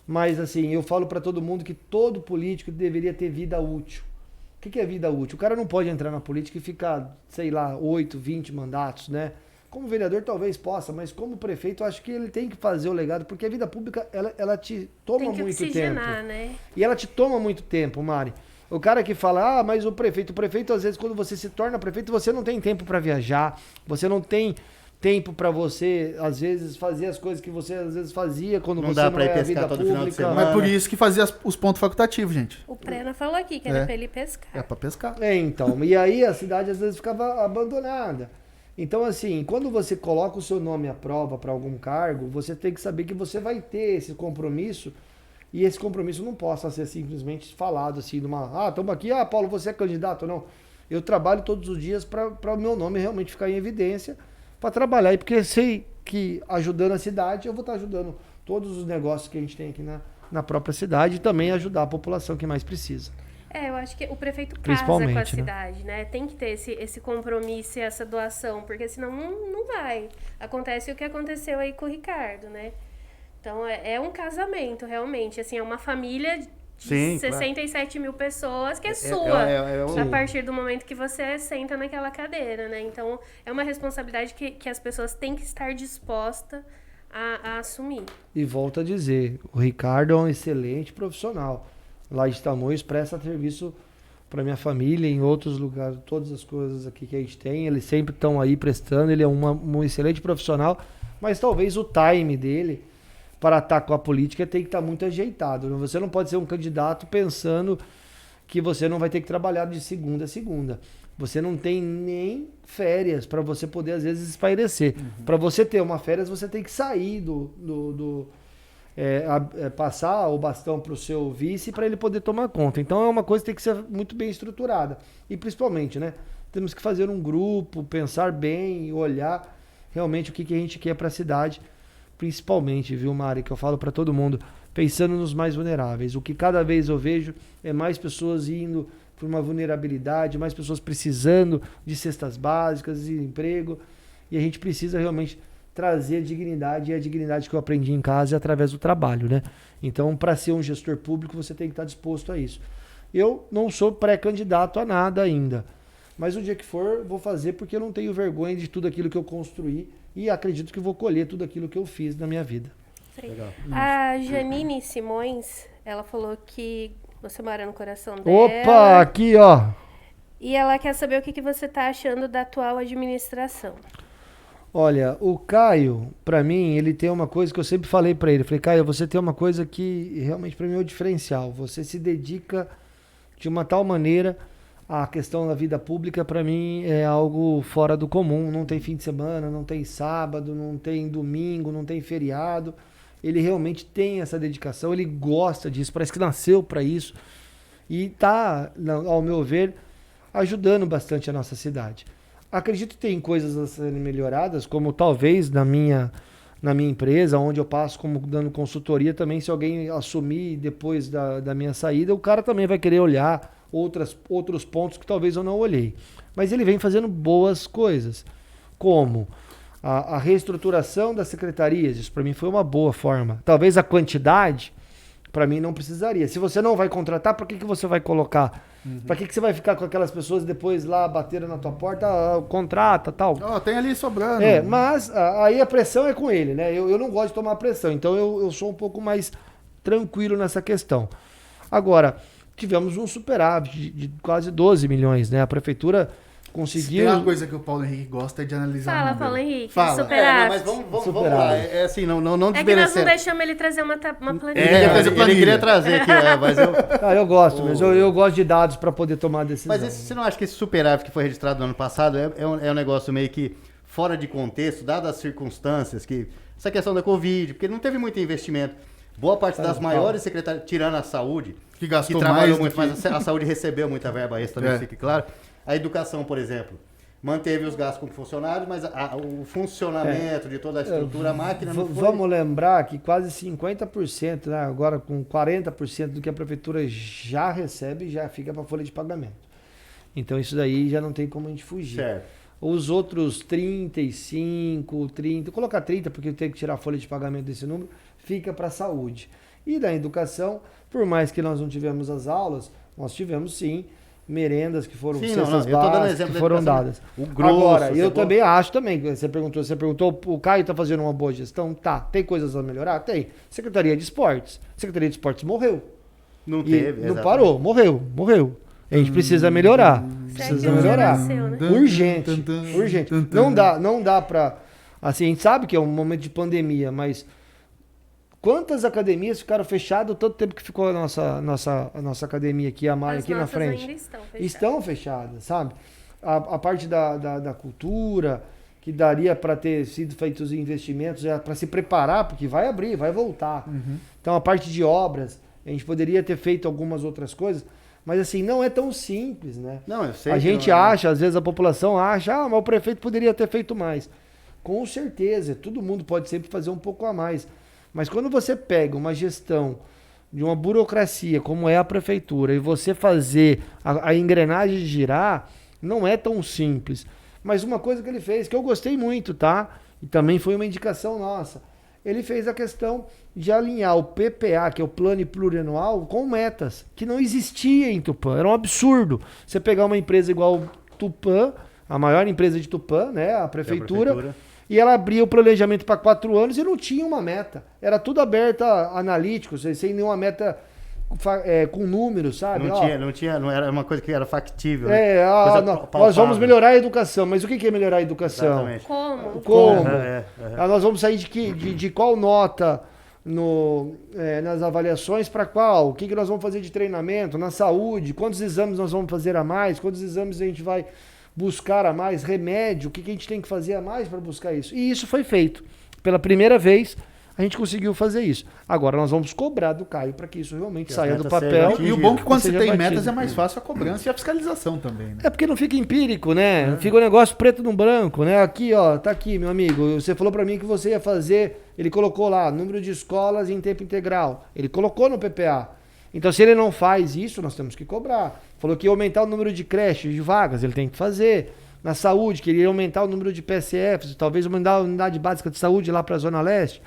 Mas, assim, eu falo para todo mundo que todo político deveria ter vida útil. O que é vida útil? O cara não pode entrar na política e ficar, sei lá, 8, 20 mandatos, né? Como vereador talvez possa, mas como prefeito eu acho que ele tem que fazer o legado, porque a vida pública, ela te toma muito tempo. Né? E ela te toma muito tempo, Mari. O cara que fala, mas o prefeito às vezes quando você se torna prefeito, você não tem tempo para viajar, você não tem tempo para você, às vezes, fazer as coisas que você às vezes fazia quando não você dá não pra ir é a vida pescar todo final de pública. semana. Mas por isso que fazia os pontos facultativos, gente. O Prena falou aqui que era pra ele pescar. É pra pescar. Então, e aí a cidade às vezes ficava abandonada. Então, assim, quando você coloca o seu nome à prova para algum cargo, você tem que saber que você vai ter esse compromisso, e esse compromisso não possa ser simplesmente falado assim, estamos aqui, Paulo, você é candidato? Não. Eu trabalho todos os dias para o meu nome realmente ficar em evidência, para trabalhar, e porque sei que ajudando a cidade, eu vou estar ajudando todos os negócios que a gente tem aqui na própria cidade e também ajudar a população que mais precisa. Eu acho que o prefeito casa com a cidade, né? Tem que ter esse compromisso e essa doação, porque senão não vai. Acontece o que aconteceu aí com o Ricardo, né? Então, é um casamento, realmente. Assim, é uma família de 67 mil pessoas que é sua, a partir do momento que você senta naquela cadeira, né? Então, é uma responsabilidade que as pessoas têm que estar dispostas a assumir. E volto a dizer, o Ricardo é um excelente profissional. Lá de Tamoios presta serviço para minha família, em outros lugares, todas as coisas aqui que a gente tem, eles sempre estão aí prestando, ele é um excelente profissional, mas talvez o time dele para estar com a política tem que estar muito ajeitado. Você não pode ser um candidato pensando que você não vai ter que trabalhar de segunda a segunda. Você não tem nem férias para você poder, às vezes, espairecer. Para você ter uma férias, você tem que sair passar o bastão para o seu vice para ele poder tomar conta. Então é uma coisa que tem que ser muito bem estruturada. E principalmente, né? Temos que fazer um grupo, pensar bem, olhar realmente o que a gente quer para a cidade. Principalmente, viu, Mari, que eu falo para todo mundo, pensando nos mais vulneráveis. O que cada vez eu vejo é mais pessoas indo por uma vulnerabilidade, mais pessoas precisando de cestas básicas, de emprego. E a gente precisa realmente trazer a dignidade, e a dignidade que eu aprendi em casa é através do trabalho, né? Então, para ser um gestor público, você tem que estar disposto a isso. Eu não sou pré-candidato a nada ainda, mas o dia que for, vou fazer porque eu não tenho vergonha de tudo aquilo que eu construí e acredito que vou colher tudo aquilo que eu fiz na minha vida. Legal. A Janine Simões, ela falou que você mora no coração dela. Opa, aqui, ó. E ela quer saber o que você está achando da atual administração. Olha, o Caio, pra mim, ele tem uma coisa que eu sempre falei pra ele. Falei, Caio, você tem uma coisa que realmente pra mim é o diferencial. Você se dedica de uma tal maneira a questão da vida pública, para mim, é algo fora do comum. Não tem fim de semana, não tem sábado, não tem domingo, não tem feriado. Ele realmente tem essa dedicação, ele gosta disso, parece que nasceu para isso. E está, ao meu ver, ajudando bastante a nossa cidade. Acredito que tem coisas a serem melhoradas, como talvez na minha empresa, onde eu passo como dando consultoria também, se alguém assumir depois da minha saída, o cara também vai querer olhar outros pontos que talvez eu não olhei. Mas ele vem fazendo boas coisas, como a reestruturação das secretarias. Isso para mim foi uma boa forma. Talvez a quantidade, para mim, não precisaria. Se você não vai contratar, para que você vai colocar? Para que você vai ficar com aquelas pessoas depois lá bateram na tua porta, contrata, tal? Tem ali sobrando. Mas aí a pressão é com ele, né? Eu não gosto de tomar pressão, então eu sou um pouco mais tranquilo nessa questão. Agora, tivemos um superávit de quase 12 milhões, né? A prefeitura conseguiu... Tem uma coisa que o Paulo Henrique gosta é de analisar. Fala, Paulo Henrique. Fala. Superávit. Mas vamos lá. É assim, não É que nós não deixamos ele trazer uma planilha. Ele queria trazer aqui, mas eu... eu gosto, mas eu gosto de dados para poder tomar decisão. Mas você não acha que esse superávit que foi registrado no ano passado é um negócio meio que fora de contexto, dadas as circunstâncias, que essa questão da Covid, porque não teve muito investimento. Boa parte das maiores secretarias, tirando a saúde, que gastou que trabalhou mais muito, mas a saúde recebeu muita verba extra, também fique claro. A educação, por exemplo, manteve os gastos com funcionários, mas o funcionamento de toda a estrutura, a máquina não foi... Vamos lembrar que quase 50%, né, agora com 40% do que a prefeitura já recebe, já fica para folha de pagamento. Então isso daí já não tem como a gente fugir. Certo. Os outros 35, 30, colocar 30 porque tem que tirar a folha de pagamento desse número, fica para a saúde. E da educação, por mais que nós não tivemos as aulas, nós tivemos sim merendas que foram cestas básicas que foram dadas. O grosso, agora, eu também acho também, você perguntou, o Caio está fazendo uma boa gestão? Tá. Tem coisas a melhorar? Tem. Secretaria de Esportes. Secretaria de Esportes morreu. Não teve, não parou, morreu. A gente precisa melhorar. Precisa melhorar. Nasceu, né? Urgente. Não dá para... Assim, a gente sabe que é um momento de pandemia, mas quantas academias ficaram fechadas tanto tempo que ficou a nossa academia aqui, a Maia, aqui na frente? Ainda estão fechadas, sabe? A parte da cultura, que daria para ter sido feitos investimentos, para se preparar, porque vai abrir, vai voltar. Então, a parte de obras, a gente poderia ter feito algumas outras coisas, mas assim, não é tão simples, né? Não, eu sei. A gente acha, às vezes a população acha, mas o prefeito poderia ter feito mais. Com certeza, todo mundo pode sempre fazer um pouco a mais. Mas quando você pega uma gestão de uma burocracia como é a prefeitura e você fazer a engrenagem girar, não é tão simples. Mas uma coisa que ele fez, que eu gostei muito, tá? E também foi uma indicação nossa. Ele fez a questão de alinhar o PPA, que é o Plano Plurianual, com metas, que não existia em Tupã. Era um absurdo. Você pegar uma empresa igual Tupã, a maior empresa de Tupã, né? A prefeitura. E ela abria o planejamento para 4 anos e não tinha uma meta. Era tudo aberto, analítico, sem nenhuma meta com números, sabe? Não era uma coisa que era factível. Nós vamos melhorar a educação. Mas o que é melhorar a educação? Exatamente. Como? Nós vamos sair de qual nota nas avaliações para qual? O que nós vamos fazer de treinamento? Na saúde? Quantos exames nós vamos fazer a mais? Quantos exames a gente vai buscar a mais? Remédio? O que a gente tem que fazer a mais para buscar isso? E isso foi feito. Pela primeira vez, a gente conseguiu fazer isso. Agora nós vamos cobrar do Caio para que isso realmente saia do papel. E o bom é que quando você tem metas é mais fácil a cobrança e a fiscalização também, né? É porque não fica empírico, né? Fica um negócio preto no branco, né? Aqui, ó, tá aqui, meu amigo. Você falou para mim que você ia fazer, ele colocou lá, número de escolas em tempo integral. Ele colocou no PPA. Então, se ele não faz isso, nós temos que cobrar. Falou que ia aumentar o número de creches, de vagas, ele tem que fazer. Na saúde, queria aumentar o número de PSFs, talvez aumentar a unidade básica de saúde lá para a Zona Leste.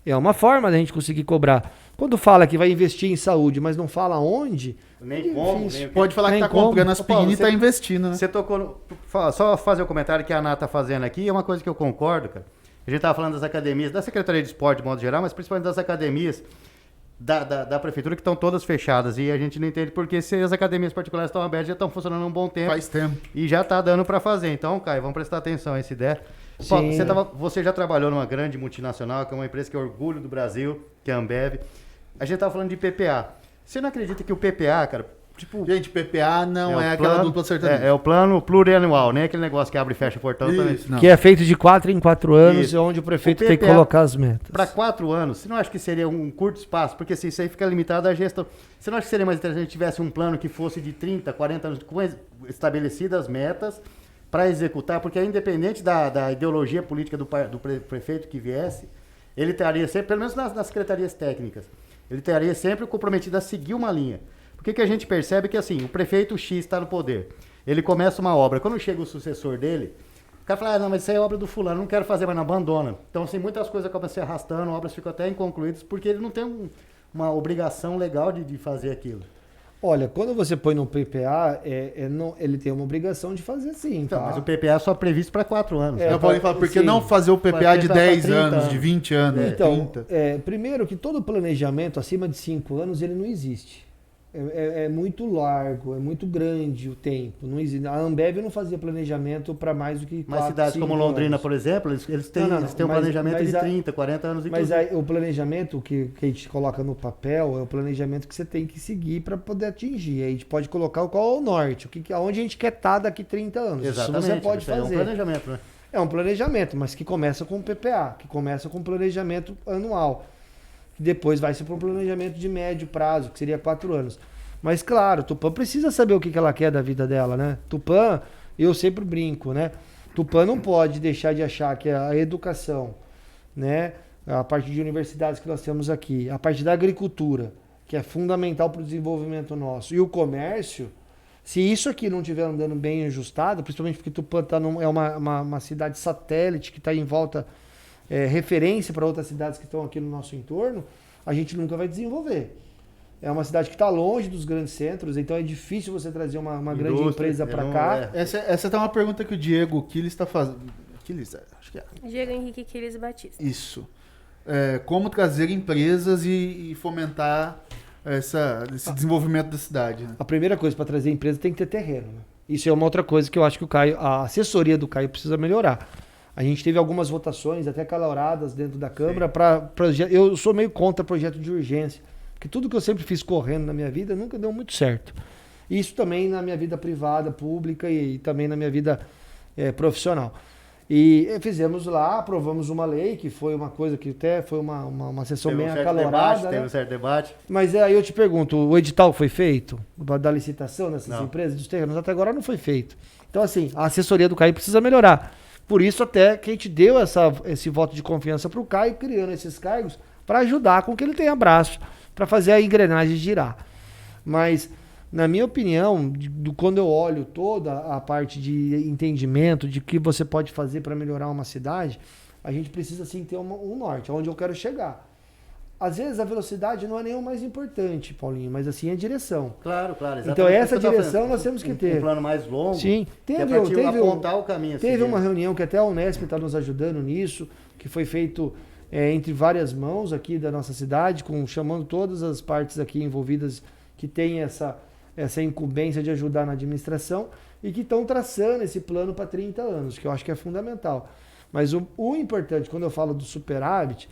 É uma forma da gente conseguir cobrar. Quando fala que vai investir em saúde, mas não fala onde... Nem como. Pode falar que está comprando as pinas e está investindo, né? Você tocou... Só fazer o comentário que a Ana está fazendo aqui, é uma coisa que eu concordo, cara. A gente estava falando das academias, da Secretaria de Esporte, de modo geral, mas principalmente das academias da Prefeitura, que estão todas fechadas. E a gente não entende porque se as academias particulares estão abertas, já estão funcionando há um bom tempo. Faz tempo. E já está dando para fazer. Então, Caio, vamos prestar atenção aí se der. Paulo, você já trabalhou numa grande multinacional, que é uma empresa que é orgulho do Brasil, que é a Ambev. A gente estava falando de PPA. Você não acredita que o PPA, cara, Tipo, gente, PPA não é aquela dupla sertaneja. É o plano plurianual, né? Aquele negócio que abre e fecha o portão também. Que é feito de 4 em 4 anos, onde o prefeito tem que colocar as metas. Para 4 anos, você não acha que seria um curto espaço? Porque assim, isso aí fica limitado à gestão. Você não acha que seria mais interessante se tivesse um plano que fosse de 30, 40 anos, com estabelecidas metas para executar? Porque independente da ideologia política do prefeito que viesse, ele estaria sempre, pelo menos nas secretarias técnicas, ele estaria sempre comprometido a seguir uma linha. Porque que a gente percebe que assim, o prefeito X está no poder, ele começa uma obra, quando chega o sucessor dele, o cara fala, não, mas isso aí é obra do fulano, não quero fazer, mas não abandona. Então assim, muitas coisas acabam se arrastando, obras ficam até inconcluídas, porque ele não tem uma obrigação legal de fazer aquilo. Olha, quando você põe no PPA, ele tem uma obrigação de fazer sim. Então, mas o PPA é só previsto para 4 anos. Eu posso falar, por que não fazer o PPA de 10 anos, de 20 anos, então, 30? Primeiro que todo planejamento acima de 5 anos, ele não existe. É muito largo, é muito grande o tempo. Não existe. A Ambev não fazia planejamento para mais do que 4, Mas cidades como Londrina, anos. Por exemplo, eles têm um planejamento de 30, 40 anos. Mas aí, o planejamento que a gente coloca no papel é o planejamento que você tem que seguir para poder atingir. Aí a gente pode colocar qual é o norte, aonde a gente quer estar daqui 30 anos. Exatamente. Isso você pode fazer. É um planejamento, né? É um planejamento, mas que começa com o PPA, que começa com planejamento anual. Depois vai ser para um planejamento de médio prazo, que seria 4 anos. Mas claro, Tupã precisa saber o que ela quer da vida dela, né? Tupã, eu sempre brinco, né? Tupã não pode deixar de achar que a educação, né? A parte de universidades que nós temos aqui, a parte da agricultura, que é fundamental para o desenvolvimento nosso, e o comércio, se isso aqui não estiver andando bem ajustado, principalmente porque Tupã é uma cidade satélite que está em volta, referência para outras cidades que estão aqui no nosso entorno, a gente nunca vai desenvolver. É uma cidade que está longe dos grandes centros, então é difícil você trazer uma grande empresa para cá. Essa tá uma pergunta que o Diego Quiles está fazendo. Quiles, acho que é. Diego Henrique Quiles Batista. Isso. Como trazer empresas e fomentar esse desenvolvimento da cidade. Né? A primeira coisa para trazer empresa tem que ter terreno. Né? Isso é uma outra coisa que eu acho que a assessoria do Caio precisa melhorar. A gente teve algumas votações, até caloradas dentro da Câmara, para projeto. Eu sou meio contra projeto de urgência, porque tudo que eu sempre fiz correndo na minha vida nunca deu muito certo. Isso também na minha vida privada, pública e também na minha vida profissional. E fizemos lá, aprovamos uma lei, que foi uma coisa que até foi uma sessão bem acalorada. Teve um certo debate. Mas aí eu te pergunto, o edital foi feito da licitação dessas empresas, dos terrenos? Até agora não foi feito. Então assim, a assessoria do Caio precisa melhorar. Por isso até que a gente deu esse voto de confiança para o Caio, criando esses cargos, para ajudar com que ele tenha braço, para fazer a engrenagem girar. Mas, na minha opinião, quando eu olho toda a parte de entendimento de que você pode fazer para melhorar uma cidade, a gente precisa sim ter um norte, aonde eu quero chegar. Às vezes a velocidade não é nem o mais importante, Paulinho, mas assim é a direção. Claro, exatamente. Então essa direção nós temos que ter. Um plano mais longo. Sim. Teve apontar o caminho. Teve uma reunião que até a Unesp está nos ajudando nisso, que foi feito entre várias mãos aqui da nossa cidade, chamando todas as partes aqui envolvidas que têm essa incumbência de ajudar na administração e que estão traçando esse plano para 30 anos, que eu acho que é fundamental. Mas o importante, quando eu falo do superávit,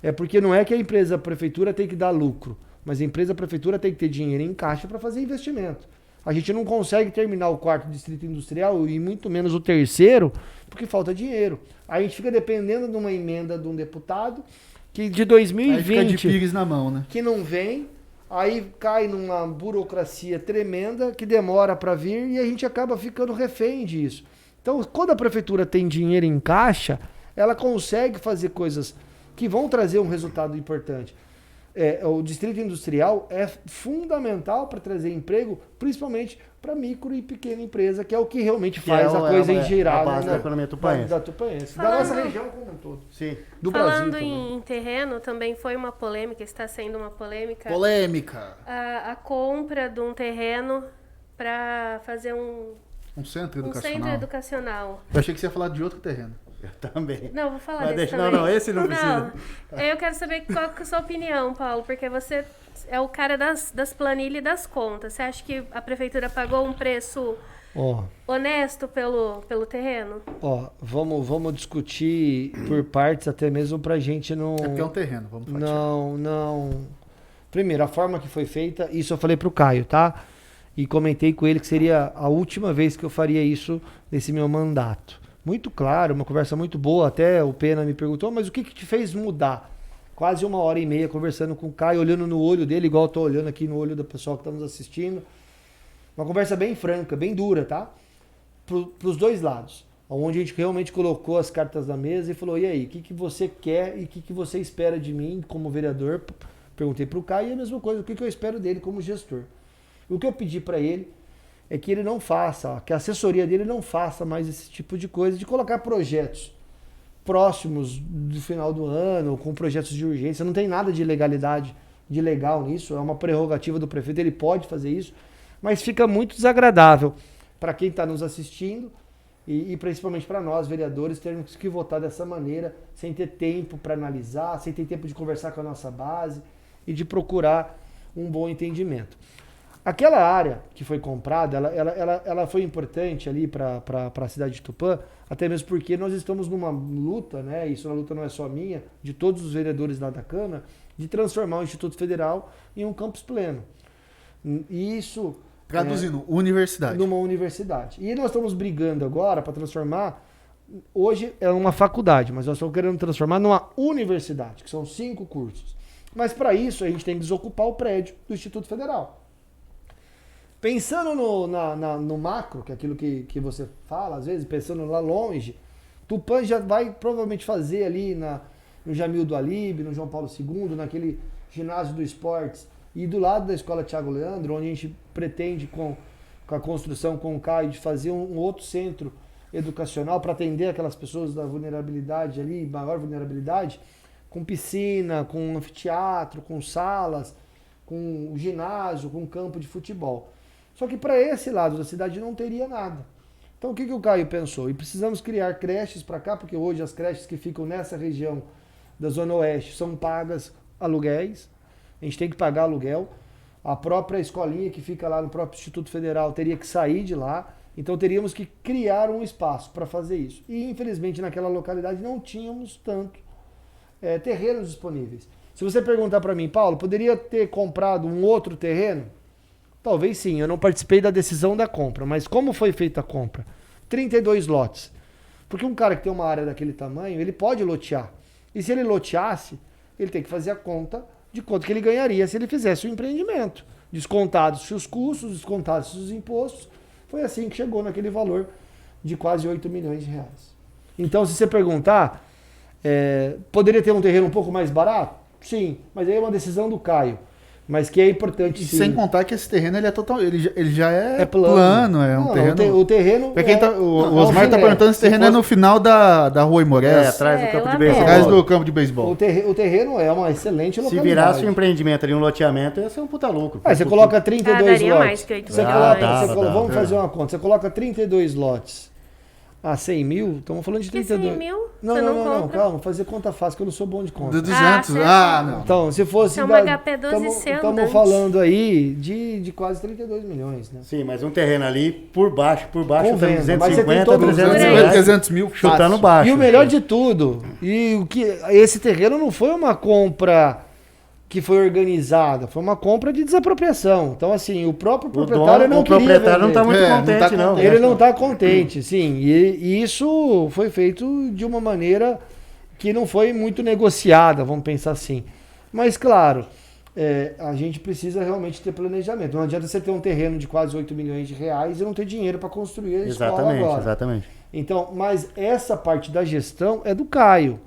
é porque não é que a prefeitura tem que dar lucro, mas a prefeitura tem que ter dinheiro em caixa para fazer investimento. A gente não consegue terminar o 4º distrito industrial e muito menos o 3º, porque falta dinheiro. Aí a gente fica dependendo de uma emenda de um deputado que de 2020 aí fica de pires na mão, né? Que não vem, aí cai numa burocracia tremenda que demora para vir e a gente acaba ficando refém disso. Então, quando a prefeitura tem dinheiro em caixa, ela consegue fazer coisas que vão trazer um resultado importante. O distrito industrial é fundamental para trazer emprego, principalmente para micro e pequena empresa, que é o que realmente faz a coisa girar. A base da economia tupanense. Da nossa região como um todo. Sim. Do Brasil Falando em terreno, também foi uma polêmica, está sendo uma polêmica. Polêmica! A compra de um terreno para fazer um centro educacional. Um centro educacional. Eu achei que você ia falar de outro terreno. Eu também. Não, vou falar desse também. Não, esse não precisa. Eu quero saber qual que é a sua opinião, Paulo, porque você é o cara das planilhas e das contas. Você acha que a prefeitura pagou um preço honesto pelo terreno? Vamos discutir por partes, até mesmo pra gente não... É porque é um terreno, vamos falar. Não. Primeiro, a forma que foi feita, isso eu falei pro Caio, tá? e comentei com ele que seria a última vez que eu faria isso nesse meu mandato. Muito claro, uma conversa muito boa, até o Pena me perguntou, mas o que te fez mudar? Quase 1h30 conversando com o Caio, olhando no olho dele, igual eu tô olhando aqui no olho da pessoa que está nos assistindo. Uma conversa bem franca, bem dura, tá? Pros dois lados. Onde a gente realmente colocou as cartas na mesa e falou, e aí, o que você quer e o que você espera de mim como vereador? Perguntei pro Caio e a mesma coisa, o que eu espero dele como gestor. O que eu pedi para ele é que ele não faça, que a assessoria dele não faça mais esse tipo de coisa, de colocar projetos próximos do final do ano, com projetos de urgência. Não tem nada de legalidade, de legal nisso, é uma prerrogativa do prefeito, ele pode fazer isso, mas fica muito desagradável para quem está nos assistindo e principalmente para nós, vereadores, termos que votar dessa maneira, sem ter tempo para analisar, sem ter tempo de conversar com a nossa base e de procurar um bom entendimento. Aquela área que foi comprada, ela foi importante ali para a cidade de Tupã, até mesmo porque nós estamos numa luta, né? Isso a luta não é só minha, de todos os vereadores lá da Câmara, de transformar o Instituto Federal em um campus pleno. E isso... Traduzindo, universidade. Numa universidade. E nós estamos brigando agora para transformar... Hoje é uma faculdade, mas nós estamos querendo transformar numa universidade, que são 5 cursos. Mas para isso a gente tem que desocupar o prédio do Instituto Federal. Pensando no macro, que é aquilo que você fala, às vezes, pensando lá longe, Tupã já vai provavelmente fazer ali no Jamil do Alib, no João Paulo II, naquele ginásio do esportes, e do lado da Escola Thiago Leandro, onde a gente pretende, com a construção com o Caio, de fazer um outro centro educacional para atender aquelas pessoas da vulnerabilidade ali, maior vulnerabilidade, com piscina, com anfiteatro, com salas, com ginásio, com campo de futebol. Só que para esse lado da cidade não teria nada. Então o que o Caio pensou? E precisamos criar creches para cá, porque hoje as creches que ficam nessa região da Zona Oeste são pagas aluguéis. A gente tem que pagar aluguel. A própria escolinha que fica lá no próprio Instituto Federal teria que sair de lá. Então teríamos que criar um espaço para fazer isso. E infelizmente naquela localidade não tínhamos tanto terrenos disponíveis. Se você perguntar para mim, Paulo, poderia ter comprado um outro terreno? Talvez sim, eu não participei da decisão da compra, mas como foi feita a compra? 32 lotes. Porque um cara que tem uma área daquele tamanho, ele pode lotear. E se ele loteasse, ele tem que fazer a conta de quanto que ele ganharia se ele fizesse o empreendimento. Descontados os custos, descontados os impostos. Foi assim que chegou naquele valor de quase 8 milhões de reais. Então, se você perguntar, poderia ter um terreno um pouco mais barato? Sim, mas aí é uma decisão do Caio. Mas que é importante sim. Sem contar que esse terreno ele já é plano, é um terreno. O terreno. O Osmar está perguntando se o terreno é no final da Rua Imorés. Atrás do campo de beisebol. Atrás do campo de beisebol. O terreno é uma excelente localidade. Se virasse um empreendimento ali, um loteamento, ia ser um puta lucro. Você coloca 32 lotes. Mais que 8 milhões. Vamos fazer uma conta. Você coloca 32 lotes a 100 mil, estamos falando de 32. 100 mil? Não, calma, fazer conta fácil, que eu não sou bom de conta. De 200? Não. Então, se fosse... É uma HP 12 estamos falando aí de quase 32 milhões, né? Sim, mas um terreno ali, por baixo, Com 250, 300 mil. Chutando baixo. E o melhor de tudo, esse terreno não foi uma compra que foi organizada, foi uma compra de desapropriação. Então, assim, o próprio proprietário não queria vender. O proprietário não está muito contente, não. Ele não está contente, sim. E isso foi feito de uma maneira que não foi muito negociada, vamos pensar assim. Mas, claro, a gente precisa realmente ter planejamento. Não adianta você ter um terreno de quase 8 milhões de reais e não ter dinheiro para construir a escola agora. Exatamente. Então, mas essa parte da gestão é do Caio.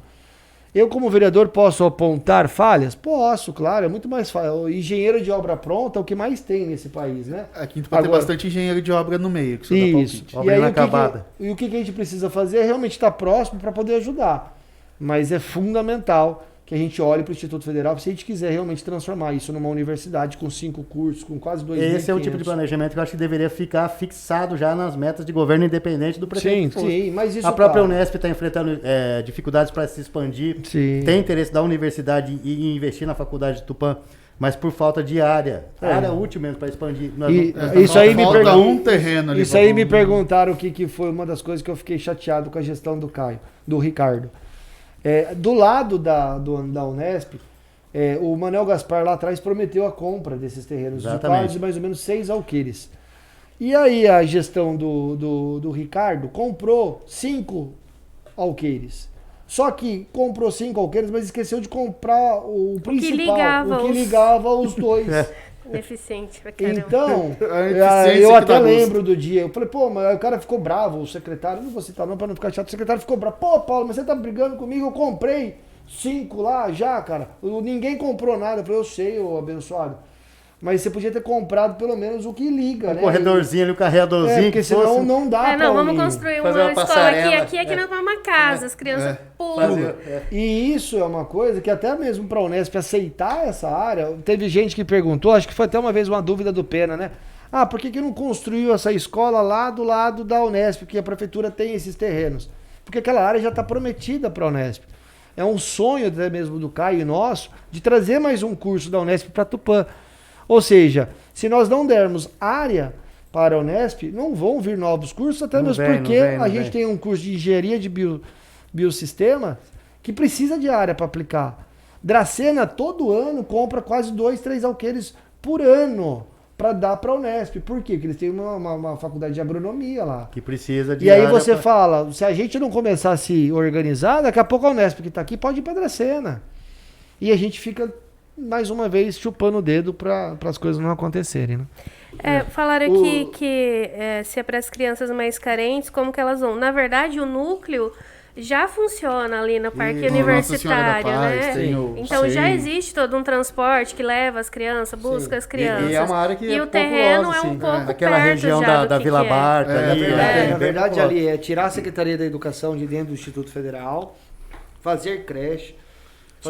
Eu, como vereador, posso apontar falhas? Posso, claro, é muito mais fácil. O engenheiro de obra pronta é o que mais tem nesse país, né? Aqui pode ter bastante engenheiro de obra no meio, que você dá palpite. Obra inacabada. E o que a gente precisa fazer é realmente estar próximo para poder ajudar. Mas é fundamental que a gente olhe para o Instituto Federal se a gente quiser realmente transformar isso numa universidade com 5 cursos, com quase 2.500. Esse é o tipo de planejamento que eu acho que deveria ficar fixado já nas metas de governo independente do prefeito. Sim, mas isso... A própria Unesp está enfrentando dificuldades para se expandir. Sim. Tem interesse da universidade em investir na faculdade de Tupã, mas por falta de área útil mesmo para expandir. Isso aí me perguntaram perguntaram o que foi uma das coisas que eu fiquei chateado com a gestão do Ricardo. Do lado da Unesp, O Manuel Gaspar lá atrás prometeu a compra desses terrenos, de quase mais ou menos 6 alqueires. E aí a gestão do Ricardo comprou 5 alqueires. Só que comprou 5 alqueires, mas esqueceu de comprar o principal, o que ligava os dois. Ineficiente pra caramba. Então, eu até lembro do dia. Eu falei, pô, mas o cara ficou bravo, o secretário, não vou citar não pra não ficar chato, o secretário ficou bravo. Pô, Paulo, mas você tá brigando comigo, eu comprei 5 lá já, cara. Ninguém comprou nada. Eu falei, eu sei, ô abençoado. Mas você podia ter comprado pelo menos o que liga, né? O corredorzinho ali, o carreadorzinho. Porque senão não dá pra vamos construir uma escola aqui não é uma casa, as crianças pulam. E isso é uma coisa que até mesmo pra Unesp aceitar essa área, teve gente que perguntou, acho que foi até uma vez uma dúvida do Pena, né? Por que não construiu essa escola lá do lado da Unesp, porque a prefeitura tem esses terrenos? Porque aquela área já está prometida pra Unesp. É um sonho até mesmo do Caio e nosso de trazer mais um curso da Unesp para Tupã. Ou seja, se nós não dermos área para a Unesp, não vão vir novos cursos, até mesmo porque a gente tem um curso de engenharia de biossistema que precisa de área para aplicar. Dracena todo ano compra quase 2, 3 alqueires por ano para dar para a Unesp. Por quê? Porque eles têm uma faculdade de agronomia lá. Que precisa de E aí você fala, se a gente não começar a se organizar, daqui a pouco a Unesp que está aqui pode ir para Dracena. E a gente fica mais uma vez chupando o dedo para as coisas não acontecerem, né? Falaram aqui que se é para as crianças mais carentes, como que elas vão? Na verdade, o núcleo já funciona ali no Parque Universitário, né? Então já existe todo um transporte que leva as crianças, busca as crianças. E é uma área que o terreno é um pouco aquela perto região já da Vila Barca. Na verdade, ali é tirar a Secretaria da Educação de dentro do Instituto Federal, fazer creche. O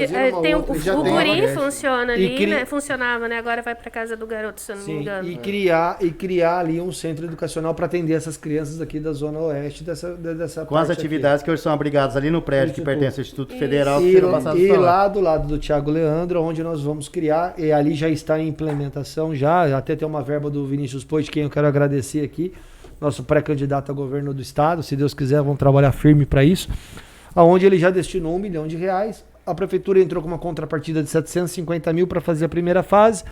Guri funciona ali, né? Funcionava, né? Agora vai para casa do garoto, se eu não me engano. E criar ali um centro educacional para atender essas crianças aqui da Zona Oeste dessa com as atividades que hoje são abrigadas ali no prédio que pertence ao Instituto Federal. E lá do lado do Thiago Leandro, onde nós vamos criar, e ali já está em implementação, até tem uma verba do Vinícius Poit, quem eu quero agradecer aqui, nosso pré-candidato a governo do estado, se Deus quiser, vamos trabalhar firme para isso, aonde ele já destinou R$1 milhão. A prefeitura entrou com uma contrapartida de 750 mil para fazer a primeira fase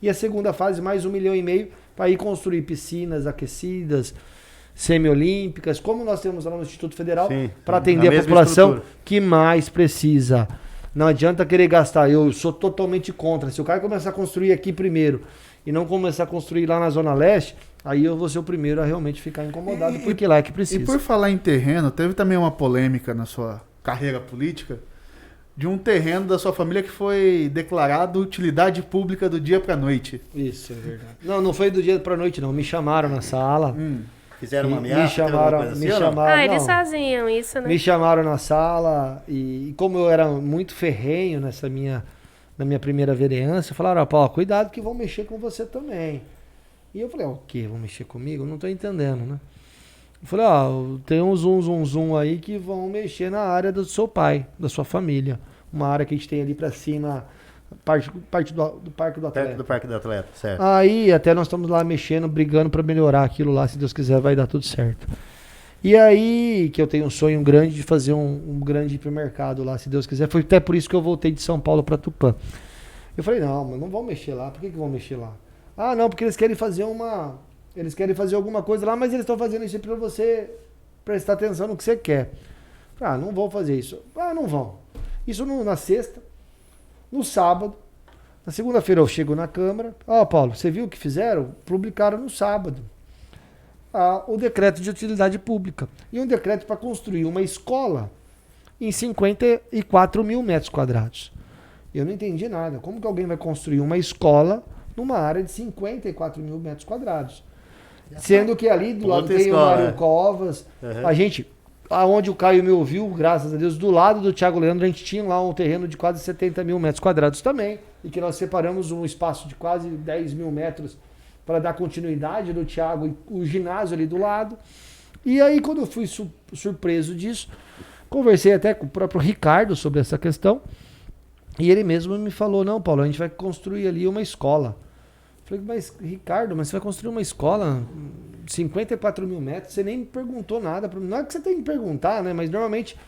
e a segunda fase mais R$1,5 milhão para ir construir piscinas aquecidas, semiolímpicas, como nós temos lá no Instituto Federal, para atender a população que mais precisa. Não adianta querer gastar, eu sou totalmente contra. Se o cara começar a construir aqui primeiro e não começar a construir lá na Zona Leste, aí eu vou ser o primeiro a realmente ficar incomodado, porque lá é que precisa. E por falar em terreno, teve também uma polêmica na sua carreira política, de um terreno da sua família que foi declarado utilidade pública do dia para noite. Isso, é verdade. Não foi do dia para noite, não. Me chamaram na sala. Fizeram uma ameaça? Me chamaram. Eles faziam isso, né? Me chamaram na sala e como eu era muito ferrenho na minha primeira vereança, falaram, Paulo, cuidado que vão mexer com você também. E eu falei, o quê? Vão mexer comigo? Não tô entendendo, né? Eu falei, tem um zoom aí que vão mexer na área do seu pai, da sua família. Uma área que a gente tem ali pra cima, parte do Parque do Atleta. Perto do Parque do Atleta, certo. Aí até nós estamos lá mexendo, brigando pra melhorar aquilo lá, se Deus quiser vai dar tudo certo. E aí que eu tenho um sonho grande de fazer um grande hipermercado lá, se Deus quiser. Foi até por isso que eu voltei de São Paulo pra Tupã. Eu falei, não, mas não vão mexer lá. Por que vão mexer lá? Não, porque eles querem fazer alguma coisa lá, mas eles estão fazendo isso para você prestar atenção no que você quer. Não vão fazer isso. Não vão. Isso na sexta, no sábado, na segunda-feira eu chego na Câmara. Paulo, você viu o que fizeram? Publicaram no sábado. O decreto de utilidade pública. E um decreto para construir uma escola em 54 mil metros quadrados. Eu não entendi nada. Como que alguém vai construir uma escola numa área de 54 mil metros quadrados? Sendo que ali do lado tem o Mário Covas, a gente, aonde o Caio me ouviu, graças a Deus, do lado do Thiago Leandro, a gente tinha lá um terreno de quase 70 mil metros quadrados também, e que nós separamos um espaço de quase 10 mil metros para dar continuidade do Thiago e o ginásio ali do lado. E aí, quando eu fui surpreso disso, conversei até com o próprio Ricardo sobre essa questão, e ele mesmo me falou, não, Paulo, a gente vai construir ali uma escola. Falei, mas Ricardo, você vai construir uma escola 54 mil metros, você nem me perguntou nada. Não é que você tem que perguntar, né? Mas normalmente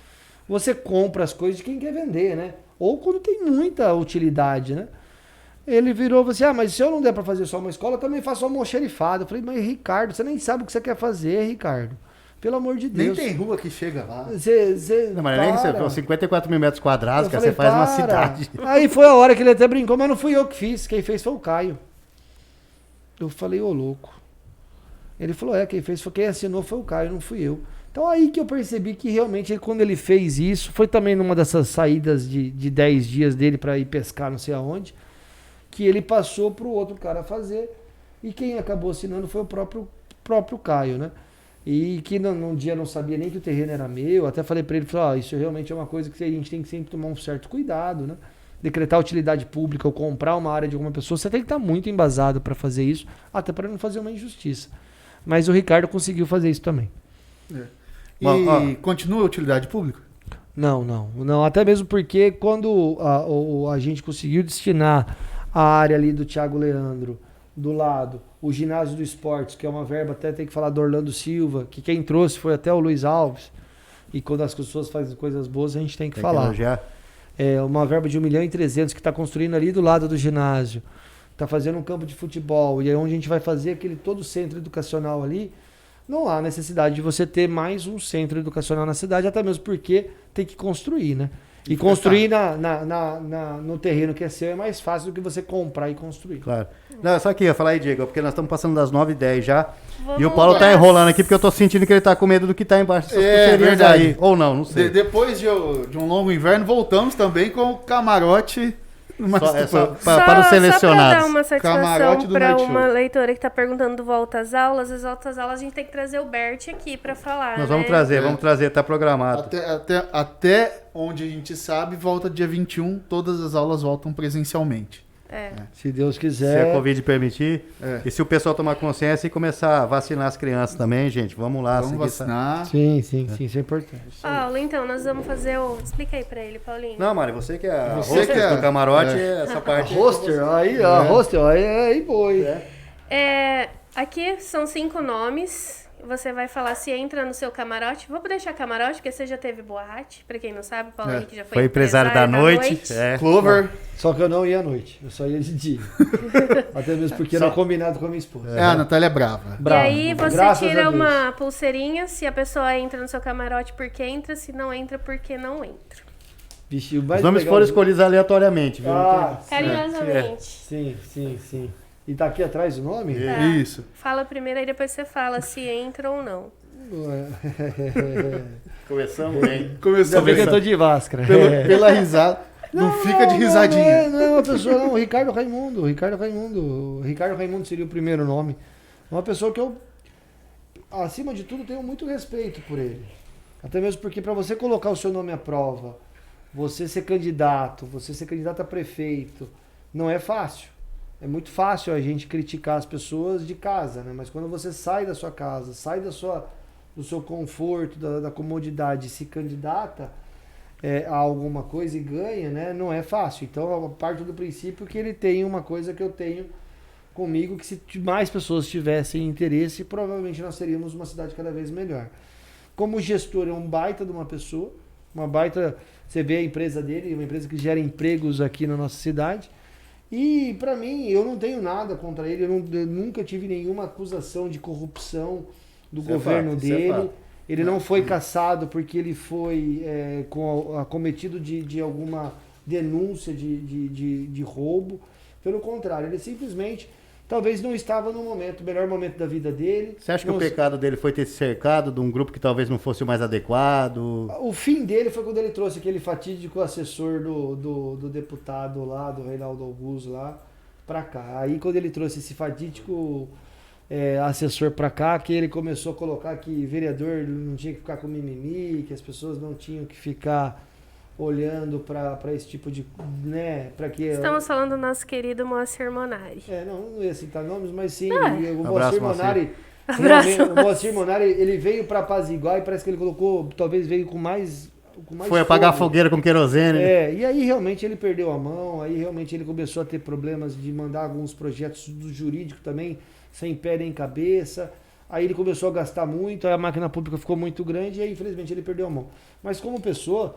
você compra as coisas de quem quer vender, né? ou quando tem muita utilidade, né? Ele virou e falou assim, mas se eu não der para fazer só uma escola, eu também faço almoxerifado. Eu falei, mas Ricardo, você nem sabe o que você quer fazer, Ricardo. Pelo amor de Deus. Nem tem rua que chega lá. Não, mas nem que você 54 mil metros quadrados, que falei, você faz uma cidade. Aí foi a hora que ele até brincou, mas não fui eu que fiz. Quem fez foi o Caio. Eu falei, ô louco. Ele falou, quem assinou foi o Caio, não fui eu. Então aí que eu percebi que realmente quando ele fez isso, foi também numa dessas saídas de 10 dias dele para ir pescar não sei aonde, que ele passou pro outro cara fazer, e quem acabou assinando foi o próprio Caio, né? E que num dia não sabia nem que o terreno era meu, até falei para ele, isso realmente é uma coisa que a gente tem que sempre tomar um certo cuidado, né? Decretar utilidade pública ou comprar uma área de alguma pessoa, você tem que estar muito embasado para fazer isso, até para não fazer uma injustiça. Mas o Ricardo conseguiu fazer isso também. E continua a utilidade pública? Não, até mesmo porque quando a gente conseguiu destinar a área ali do Thiago Leandro, do lado, o ginásio do esportes, que é uma verba, até tem que falar do Orlando Silva, que quem trouxe foi até o Luiz Alves, e quando as pessoas fazem coisas boas, a gente tem que falar. É uma verba de 1.300.000 que está construindo ali do lado do ginásio, está fazendo um campo de futebol, e é onde a gente vai fazer todo o centro educacional ali. Não há necessidade de você ter mais um centro educacional na cidade, até mesmo porque tem que construir, né? E construir no terreno que é seu é mais fácil do que você comprar e construir. Claro. Não, só que eu ia falar aí, Diego, porque nós estamos passando das 9h10 já. E o Paulo tá enrolando aqui porque eu tô sentindo que ele tá com medo do que tá embaixo dessas pulseirinhas aí. Ou não sei. Depois de um longo inverno, voltamos também com o camarote. Para os selecionados. Só para dar uma satisfação para uma Show. leitora que está perguntando do Volta às Aulas, as voltas às aulas a gente tem que trazer o Bert aqui para falar. Nós vamos trazer, tá programado. Até onde a gente sabe, volta dia 21, todas as aulas voltam presencialmente. Se Deus quiser. Se a Covid permitir. E se o pessoal tomar consciência e começar a vacinar as crianças também, gente, vamos lá. Vamos vacinar. Sim, isso é importante. Paulo, então, nós vamos fazer Explica aí pra ele, Paulinho. Não, Mari, você que é a hoster do camarote, essa parte... Roster, aí boi. Aqui são 5 nomes. Você vai falar se entra no seu camarote. Vou deixar camarote, porque você já teve boate. Pra quem não sabe, Paulo Henrique já foi empresário da noite. Clover. Só que eu não ia à noite, eu só ia de dia. Até mesmo porque era combinado com a minha esposa. A Natália é brava. E aí você tira uma pulseirinha se a pessoa entra no seu camarote porque entra, se não entra porque não entra. Vixe, os nomes foram escolhidos aleatoriamente, viu? Carinhosamente. Sim. E tá aqui atrás o nome? Tá. Isso. Fala primeiro, aí depois você fala se entra ou não. Começamos bem. Ainda bem que eu tô de máscara. Pela risada. Não fica de risadinha. Não é uma pessoa, não. Ricardo Raimundo. Ricardo Raimundo seria o primeiro nome. Uma pessoa que eu, acima de tudo, tenho muito respeito por ele. Até mesmo porque para você colocar o seu nome à prova, você ser candidato a prefeito, não é fácil. É muito fácil a gente criticar as pessoas de casa, né? Mas quando você sai da sua casa, sai do seu conforto, da comodidade, e se candidata a alguma coisa e ganha, né? Não é fácil. Então, eu parto do princípio que ele tem uma coisa que eu tenho comigo, que se mais pessoas tivessem interesse, provavelmente nós teríamos uma cidade cada vez melhor. Como gestor, é um baita de uma pessoa, você vê a empresa dele, uma empresa que gera empregos aqui na nossa cidade. E para mim, eu não tenho nada contra ele, eu nunca tive nenhuma acusação de corrupção do governo dele. Ele não foi cassado porque ele foi acometido de alguma denúncia de roubo. Pelo contrário, ele simplesmente talvez não estava no melhor momento da vida dele. Você acha que o pecado dele foi ter se cercado de um grupo que talvez não fosse o mais adequado? O fim dele foi quando ele trouxe aquele fatídico assessor do deputado lá, do Reinaldo Augusto lá, pra cá. Aí quando ele trouxe esse fatídico assessor pra cá, que ele começou a colocar que vereador não tinha que ficar com mimimi, que as pessoas não tinham que ficar olhando para esse tipo de, né, para que estamos falando do nosso querido Moacir Monari. Não ia citar nomes, mas sim, o Moacir Monari. O Moacir Monari, ele veio para apaziguar e parece que ele colocou, talvez veio com mais foi apagar a fogueira com querosene. E aí realmente ele perdeu a mão, aí realmente ele começou a ter problemas de mandar alguns projetos do jurídico também, sem pé nem cabeça. Aí ele começou a gastar muito, aí a máquina pública ficou muito grande e aí infelizmente ele perdeu a mão. Mas como pessoa,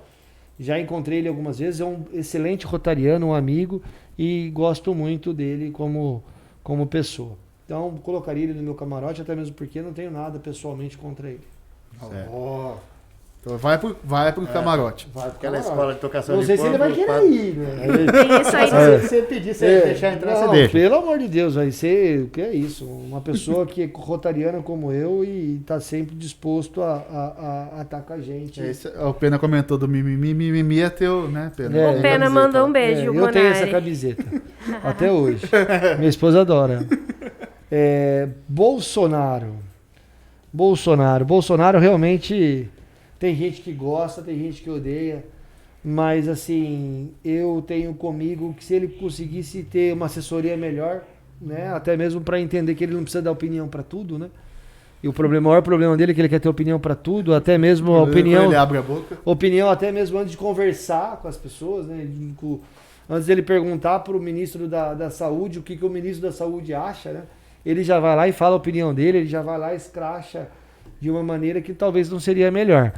Já encontrei ele algumas vezes, é um excelente rotariano, um amigo, e gosto muito dele como pessoa. Então, colocaria ele no meu camarote, até mesmo porque não tenho nada pessoalmente contra ele. Então vai pro camarote. Vai pro Aquela camarote. escola de tocação Não de sei se ele vai querer ir, né? Tem isso aí. Se você pedir, você deixar entrar, você Não, deixa. pelo amor de Deus, vai ser, o que é isso? Uma pessoa que é rotariana como eu e está sempre disposto a estar com a gente. O Pena comentou do mimimi é teu, né, Pena? O Pena mandou um beijo, eu tenho essa camiseta, até hoje. Minha esposa adora. Bolsonaro realmente tem gente que gosta, tem gente que odeia, mas assim, eu tenho comigo que se ele conseguisse ter uma assessoria melhor, né, até mesmo para entender que ele não precisa dar opinião para tudo, né? E o maior problema dele é que ele quer ter opinião para tudo, até mesmo a opinião. Ele abre a boca. Opinião até mesmo antes de conversar com as pessoas, né? Antes dele perguntar para o ministro da Saúde o que o ministro da Saúde acha, né? Ele já vai lá e fala a opinião dele, ele já vai lá e escracha de uma maneira que talvez não seria melhor.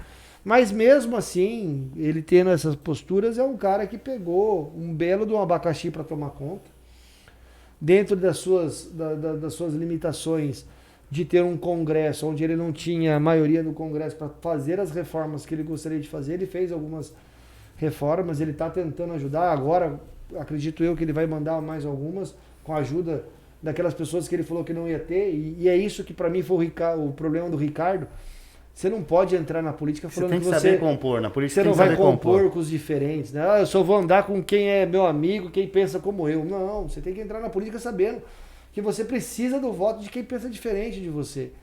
Mas mesmo assim, ele tendo essas posturas, é um cara que pegou um belo de um abacaxi para tomar conta, dentro das suas limitações de ter um congresso onde ele não tinha a maioria no congresso para fazer as reformas que ele gostaria de fazer. Ele fez algumas reformas, ele está tentando ajudar. Agora, acredito eu que ele vai mandar mais algumas com a ajuda daquelas pessoas que ele falou que não ia ter. E é isso que para mim foi o problema do Ricardo. Você não pode entrar na política falando que você tem que saber compor, na política você não tem que vai saber compor com os diferentes, né? Eu só vou andar com quem é meu amigo, quem pensa como eu. Não, você tem que entrar na política sabendo que você precisa do voto de quem pensa diferente de você.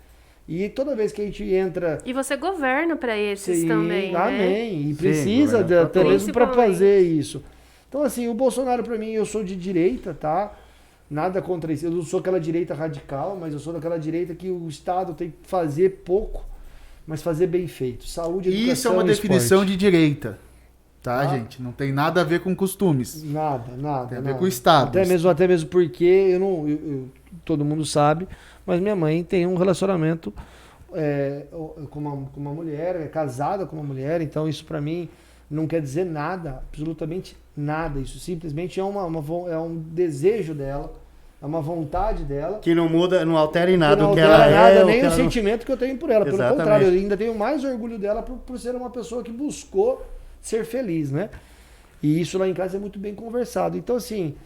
E toda vez que a gente entra... E você governa para esses também, amém, né? Amém. E precisa até mesmo para fazer isso. Então, assim, o Bolsonaro, para mim, eu sou de direita, tá? Nada contra isso. Eu não sou aquela direita radical, mas eu sou daquela direita que o Estado tem que fazer pouco, mas fazer bem feito. Saúde, educação, isso é uma definição esporte. de direita, tá, gente? Não tem nada a ver com costumes. Nada. Tem a ver com o Estado. Até mesmo porque todo mundo sabe, mas minha mãe tem um relacionamento com uma mulher, é casada com uma mulher, então isso para mim não quer dizer nada, absolutamente nada. Isso simplesmente é um desejo dela, é uma vontade dela. Que não muda, não altera em nada o que ela é. Nem o sentimento que eu tenho por ela. Exatamente. Pelo contrário, eu ainda tenho mais orgulho dela por ser uma pessoa que buscou ser feliz, né? E isso lá em casa é muito bem conversado. Então, assim,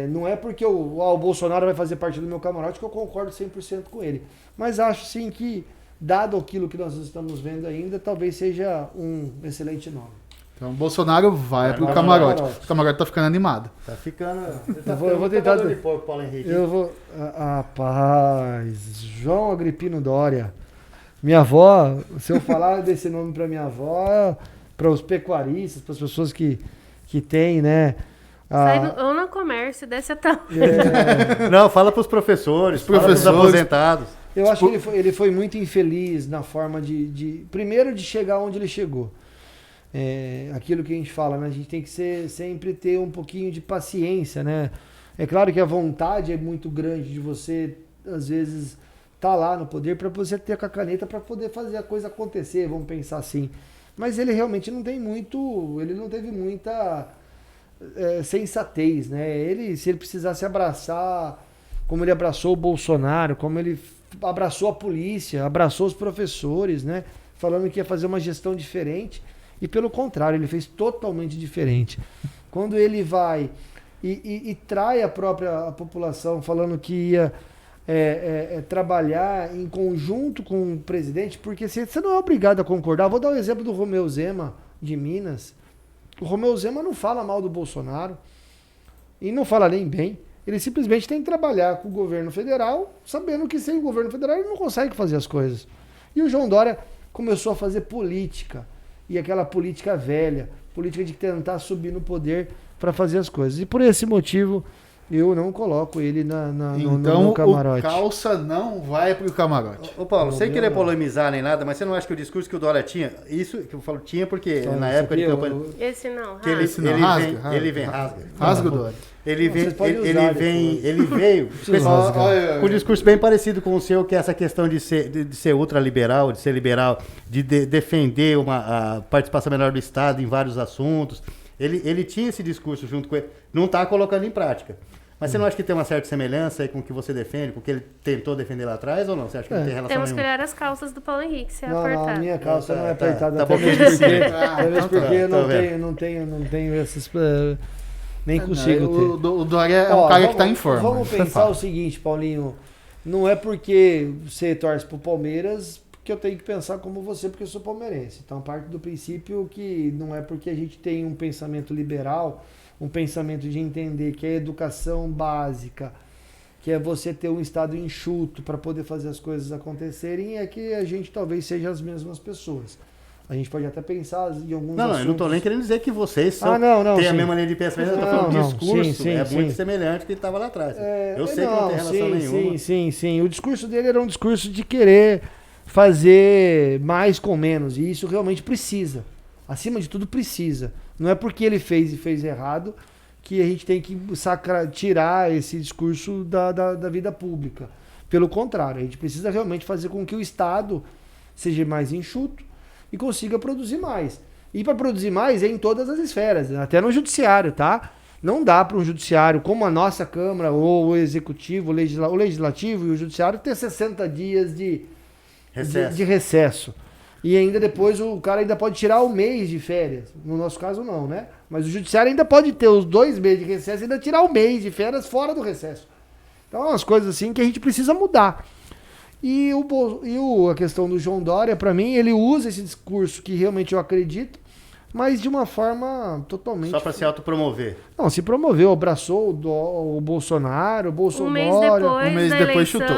não é porque o Bolsonaro vai fazer parte do meu camarote que eu concordo 100% com ele. Mas acho, sim, que, dado aquilo que nós estamos vendo ainda, talvez seja um excelente nome. Então, Bolsonaro vai pro camarote. O camarote tá ficando animado. Tá ficando... Eu vou tentar... de porco, Paulo Henrique. Eu vou... Rapaz, João Agripino Dória. Minha avó, se eu falar desse nome pra minha avó, para os pecuaristas, para as pessoas que têm, né? Sai ou no comércio, desce até... Não, fala pros professores, fala pros aposentados. Eu acho que ele foi muito infeliz na forma primeiro de chegar onde ele chegou. Aquilo que a gente fala, né? A gente tem que sempre ter um pouquinho de paciência, né? É claro que a vontade é muito grande de você, às vezes, tá lá no poder para você ter com a caneta para poder fazer a coisa acontecer, vamos pensar assim. Mas ele realmente não teve muita sensatez, né? Se ele precisasse abraçar, como ele abraçou o Bolsonaro, como ele abraçou a polícia, abraçou os professores, né? Falando que ia fazer uma gestão diferente. E pelo contrário, ele fez totalmente diferente. Quando ele vai e trai a própria população, falando que ia trabalhar em conjunto com o presidente, porque você não é obrigado a concordar. Vou dar um exemplo do Romeu Zema, de Minas. O Romeu Zema não fala mal do Bolsonaro e não fala nem bem. Ele simplesmente tem que trabalhar com o governo federal, sabendo que sem o governo federal ele não consegue fazer as coisas. E o João Dória começou a fazer política. E aquela política velha, política de tentar subir no poder para fazer as coisas. E por esse motivo, eu não coloco ele no meu camarote. Então o Calça não vai pro camarote. Ô Paulo, sem querer polemizar nem nada, mas você não acha que o discurso que o Dória tinha, isso que eu falo tinha porque na época de campanha... Esse não, ele vem rasga. Rasga o Dória. Ele veio Olha, com um discurso bem parecido com o seu, que é essa questão de ser ultraliberal, de ser liberal, de defender a participação menor do Estado em vários assuntos. Ele tinha esse discurso junto com ele. Não está colocando em prática. Mas você não acha que tem uma certa semelhança aí com o que você defende, com o que ele tentou defender lá atrás, ou não? Você acha que não tem relação Temos que nenhuma? olhar as calças do Paulo Henrique, se é Não, apertada. a minha calça não é Tá apertada. bom, Até mesmo porque eu então não tenho esses... nem consigo ter. O Dória é um cara que tá em forma. Vamos isso é pensar fato. o seguinte, Paulinho. Não é porque você torce pro Palmeiras que eu tenho que pensar como você, porque eu sou palmeirense. Então, parte do princípio que não é porque a gente tem um pensamento liberal, um pensamento de entender que a educação básica, que é você ter um Estado enxuto para poder fazer as coisas acontecerem, é que a gente talvez seja as mesmas pessoas. A gente pode até pensar em alguns Não, assuntos... eu não estou nem querendo dizer que vocês têm a a mesma linha de pensamento, eu estou falando Não, do discurso, sim, muito semelhante ao que estava lá atrás. Eu sei que não tem relação nenhuma. Sim. O discurso dele era um discurso de querer fazer mais com menos, e isso realmente precisa. Acima de tudo, precisa. Não é porque ele fez errado que a gente tem que tirar esse discurso da vida pública. Pelo contrário, a gente precisa realmente fazer com que o Estado seja mais enxuto e consiga produzir mais. E para produzir mais é em todas as esferas, até no judiciário, tá? Não dá para um judiciário como a nossa Câmara, ou o Executivo, o Legislativo e o Judiciário ter 60 dias de recesso. E ainda depois o cara ainda pode tirar o mês de férias. No nosso caso não, né? Mas o Judiciário ainda pode ter os 2 meses de recesso e ainda tirar o mês de férias fora do recesso. Então é umas coisas assim que a gente precisa mudar. E a questão do João Dória, para mim, ele usa esse discurso que realmente eu acredito, mas de uma forma totalmente... Só para se autopromover. Não, se promoveu, abraçou o Bolsonaro, Um mês depois da eleição chutou.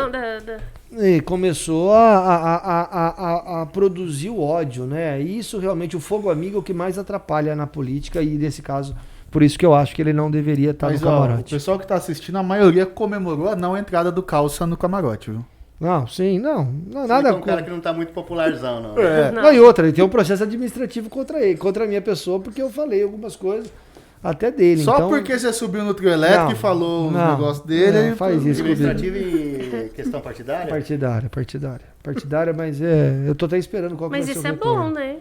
E começou a produzir o ódio, né? E isso realmente, o fogo amigo é o que mais atrapalha na política, e nesse caso, por isso que eu acho que ele não deveria estar no O camarote. pessoal que tá assistindo, a maioria comemorou a não entrada do Calça no camarote, viu? Não, sim, não Nada nada... um cara que não está muito popularzão, não. Não, e outra, ele tem um processo administrativo contra ele, contra a minha pessoa, porque eu falei algumas coisas até dele. Só então... porque você subiu no trio elétrico e falou os negócios dele. Não, faz isso comigo. Administrativo e questão partidária? Partidária, mas eu tô até esperando qual que Mas vai ser isso o é retorno. bom, né?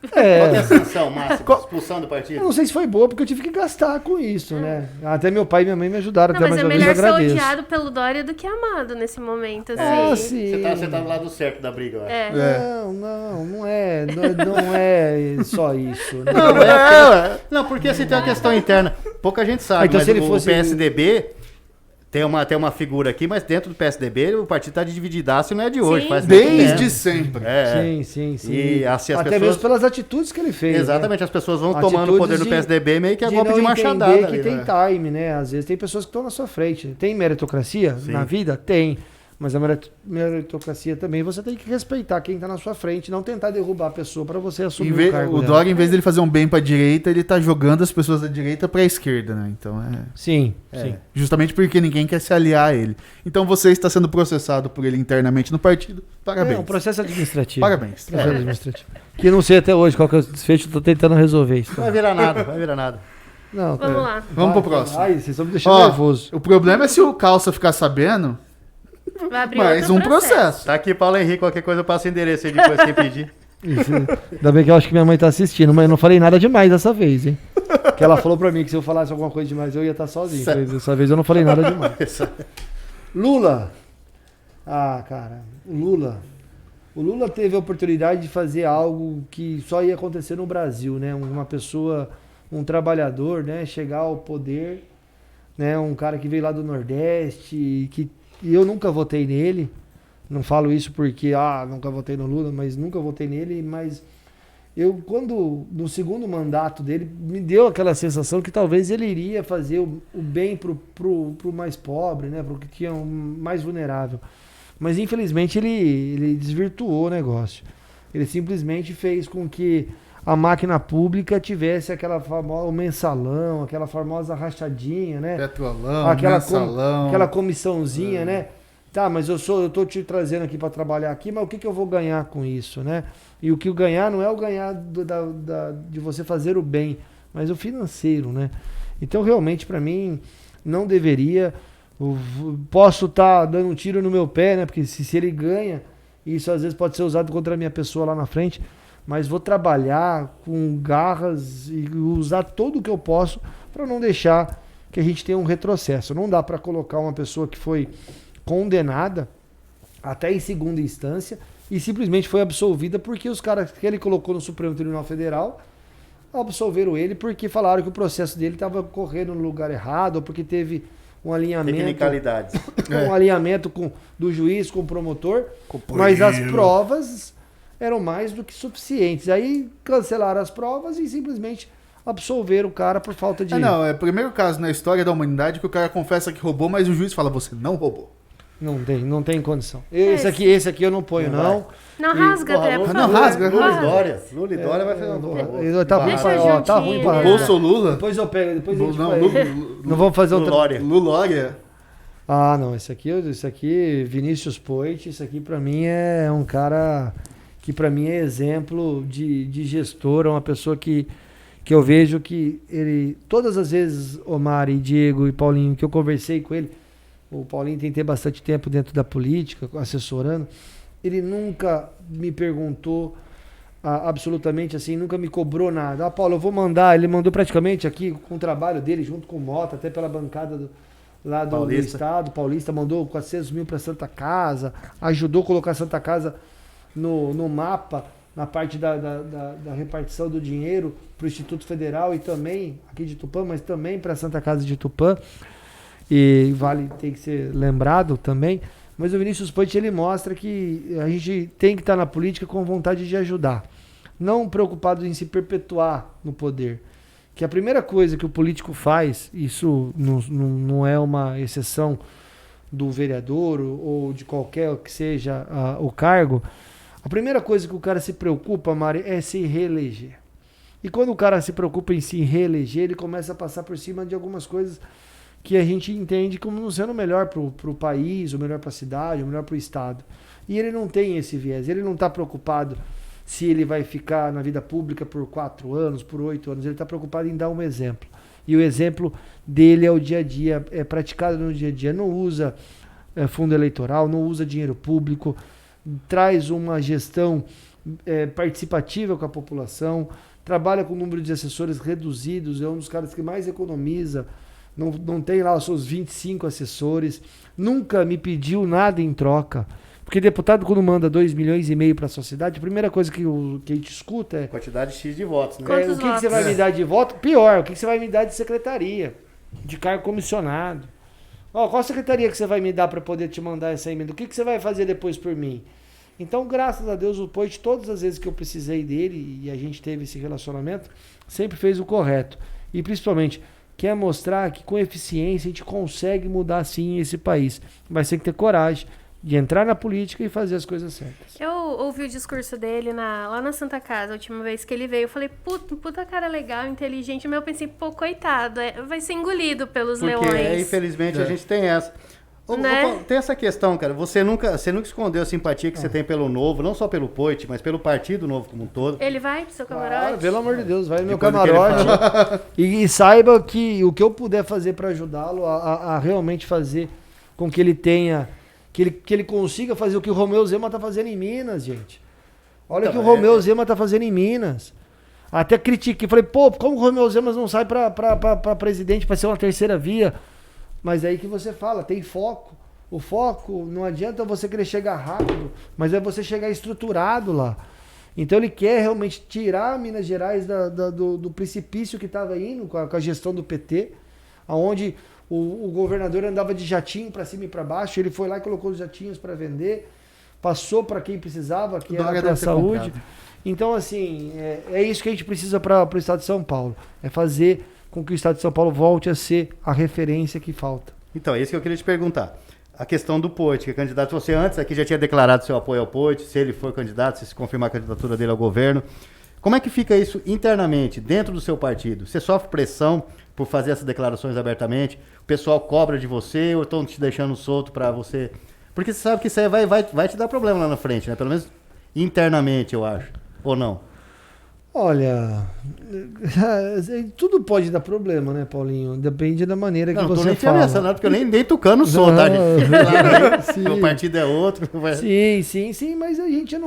Qual que é a sanção máxima? Expulsão do partido? Eu não sei se foi boa, porque eu tive que gastar com isso, né? Até meu pai e minha mãe me ajudaram, Não, até mas mais é uma vez eu melhor ser agradeço. odiado pelo Dória do que amado nesse momento, assim. Ah, sim. Você tá do lado certo da briga, eu acho. Não é só isso. Né? Não, porque assim tem uma questão interna. Pouca gente sabe, Então, mas se ele o fosse- PSDB tem uma figura aqui, mas dentro do PSDB o partido tá divididaço e não é de hoje. Sim. Faz muito Desde tempo. sempre. Sim. E assim, as Até pessoas... mesmo pelas atitudes que ele fez. Exatamente, né? as pessoas vão tomando o poder do PSDB meio que a golpe não de machadada. entender Ali, que tem né? time, né? Às vezes tem pessoas que estão na sua frente. Tem meritocracia Sim. na vida? Tem. Mas a meritocracia também você tem que respeitar quem está na sua frente, não tentar derrubar a pessoa para você assumir o cargo O dela. Dória, em vez dele fazer um bem pra direita, ele tá jogando as pessoas da direita pra esquerda, né? Então Sim. justamente porque ninguém quer se aliar a ele. Então você está sendo processado por ele internamente no partido. Parabéns. É um processo administrativo. Parabéns. Processo administrativo. Que não sei até hoje qual que é o desfecho, tô tentando resolver isso. Vai virar nada. Não, Vamos lá. Vamos pro próximo. Ai, vocês estão me deixando Ó, nervoso. o problema é se o Calça ficar sabendo, Vai abrir mais outro um processo. Tá aqui, Paulo Henrique, qualquer coisa eu passo o endereço aí depois quem pedir. Isso. Ainda bem que eu acho que minha mãe tá assistindo, mas eu não falei nada demais dessa vez, hein? Que ela falou pra mim que se eu falasse alguma coisa demais eu ia estar sozinho. Dessa vez eu não falei nada demais. Lula. Ah, cara, o Lula teve a oportunidade de fazer algo que só ia acontecer no Brasil, né? Uma pessoa, um trabalhador, né? Chegar ao poder, né? Um cara que veio lá do Nordeste, e eu nunca votei nele. Não falo isso porque, nunca votei no Lula, mas nunca votei nele, mas no segundo mandato dele, me deu aquela sensação que talvez ele iria fazer o bem pro mais pobre, né? Pro que tinha mais vulnerável. Mas infelizmente ele desvirtuou o negócio. Ele simplesmente fez com que a máquina pública tivesse aquela famosa mensalão, aquela famosa rachadinha, né? Petrolão, Aquela aquela comissãozinha, né? Tá, mas eu tô te trazendo aqui para trabalhar aqui, mas o que eu vou ganhar com isso, né? E o que eu ganhar não é o ganhar de você fazer o bem, mas o financeiro, né? Então, realmente, para mim, não deveria. Posso estar dando um tiro no meu pé, né? Porque se ele ganha, isso às vezes pode ser usado contra a minha pessoa lá na frente. Mas vou trabalhar com garras e usar tudo o que eu posso para não deixar que a gente tenha um retrocesso. Não dá para colocar uma pessoa que foi condenada até em segunda instância e simplesmente foi absolvida porque os caras que ele colocou no Supremo Tribunal Federal absolveram ele porque falaram que o processo dele estava correndo no lugar errado ou porque teve um alinhamento, tecnicalidades. um alinhamento do juiz com o promotor, mas as provas eram mais do que suficientes. Aí cancelaram as provas e simplesmente absolveram o cara por falta de... É o primeiro caso na história da humanidade que o cara confessa que roubou, mas o juiz fala, você não roubou. Não tem condição. Esse aqui eu não ponho, não. Não rasga até, por favor. Não rasga. Lula e Dória vai fazer uma... Tá ruim pra... Tá ruim pra... Bolso ou Lula? Depois eu pego, depois a gente Não, não vamos fazer Lulória. Ah, não, esse aqui, Vinícius Poit, isso aqui pra mim é um cara que pra mim é exemplo de gestor, é uma pessoa que eu vejo que ele, todas as vezes, Omar e Diego e Paulinho, que eu conversei com ele, o Paulinho tem que ter bastante tempo dentro da política, assessorando, ele nunca me perguntou absolutamente assim, nunca me cobrou nada. Paulo, eu vou mandar, ele mandou praticamente aqui com o trabalho dele, junto com o Mota, até pela bancada lá do Estado, Paulista, mandou 400 mil para Santa Casa, ajudou a colocar Santa Casa no mapa, na parte da repartição do dinheiro para o Instituto Federal e também aqui de Tupã, mas também para a Santa Casa de Tupã. E tem que ser lembrado também. Mas o Vinícius Poit, ele mostra que a gente tem que estar na política com vontade de ajudar. Não preocupado em se perpetuar no poder. Que a primeira coisa que o político faz, isso não é uma exceção do vereador ou de qualquer que seja o cargo, a primeira coisa que o cara se preocupa, Mari, é se reeleger. E quando o cara se preocupa em se reeleger, ele começa a passar por cima de algumas coisas que a gente entende como não sendo o melhor para o país, o melhor para a cidade, o melhor para o Estado. E ele não tem esse viés, ele não está preocupado se ele vai ficar na vida pública por 4 anos, por 8 anos, ele está preocupado em dar um exemplo. E o exemplo dele é o dia a dia, é praticado no dia a dia, não usa fundo eleitoral, não usa dinheiro público, traz uma gestão participativa com a população, trabalha com o número de assessores reduzidos, é um dos caras que mais economiza, não tem lá os seus 25 assessores, nunca me pediu nada em troca. Porque deputado, quando manda 2,5 milhões para a sociedade, a primeira coisa que a gente escuta é... Quantidade X de votos, né? O que você vai me dar de voto? Pior, o que você vai me dar de secretaria, de cargo comissionado. Qual secretaria que você vai me dar para poder te mandar essa emenda? O que você vai fazer depois por mim? Então, graças a Deus, o Poit, todas as vezes que eu precisei dele, e a gente teve esse relacionamento, sempre fez o correto. E, principalmente, quer mostrar que com eficiência a gente consegue mudar sim esse país. Mas tem que ter coragem de entrar na política e fazer as coisas certas. Eu ouvi o discurso dele lá na Santa Casa, a última vez que ele veio. Eu falei, puta cara legal, inteligente. Mas eu pensei, coitado, vai ser engolido pelos leões. Porque, infelizmente, a gente tem essa. Né? Tem essa questão, cara. Você nunca escondeu a simpatia que você tem pelo Novo, não só pelo Poit, mas pelo Partido Novo como um todo. Ele vai pro seu camarote? Pelo amor de Deus, vai no meu camarote. E saiba que o que eu puder fazer para ajudá-lo a realmente fazer com que ele tenha... Que ele consiga fazer o que o Romeu Zema tá fazendo em Minas, gente. Olha o que o Romeu Zema tá fazendo em Minas. Até critiquei, falei, como o Romeu Zema não sai pra presidente, pra ser uma terceira via? Mas é aí que você fala, tem foco. O foco não adianta você querer chegar rápido, mas é você chegar estruturado lá. Então ele quer realmente tirar Minas Gerais do precipício que estava indo com a gestão do PT, onde o governador andava de jatinho para cima e para baixo, ele foi lá e colocou os jatinhos para vender, passou para quem precisava, que era para a saúde. Então, assim, é isso que a gente precisa para o estado de São Paulo, é fazer com que o estado de São Paulo volte a ser a referência que falta. Então, é isso que eu queria te perguntar. A questão do Poit, que é candidato, você antes aqui já tinha declarado seu apoio ao Poit, se ele for candidato, se confirmar a candidatura dele ao governo. Como é que fica isso internamente, dentro do seu partido? Você sofre pressão por fazer essas declarações abertamente? O pessoal cobra de você ou estão te deixando solto para você? Porque você sabe que isso aí vai te dar problema lá na frente, né? Pelo menos internamente, eu acho. Ou não? Olha, tudo pode dar problema, né, Paulinho? Depende da maneira que você fala. Não, não, porque eu nem tucano sou, tá, gente? Claro, meu partido é outro. Sim, mas a gente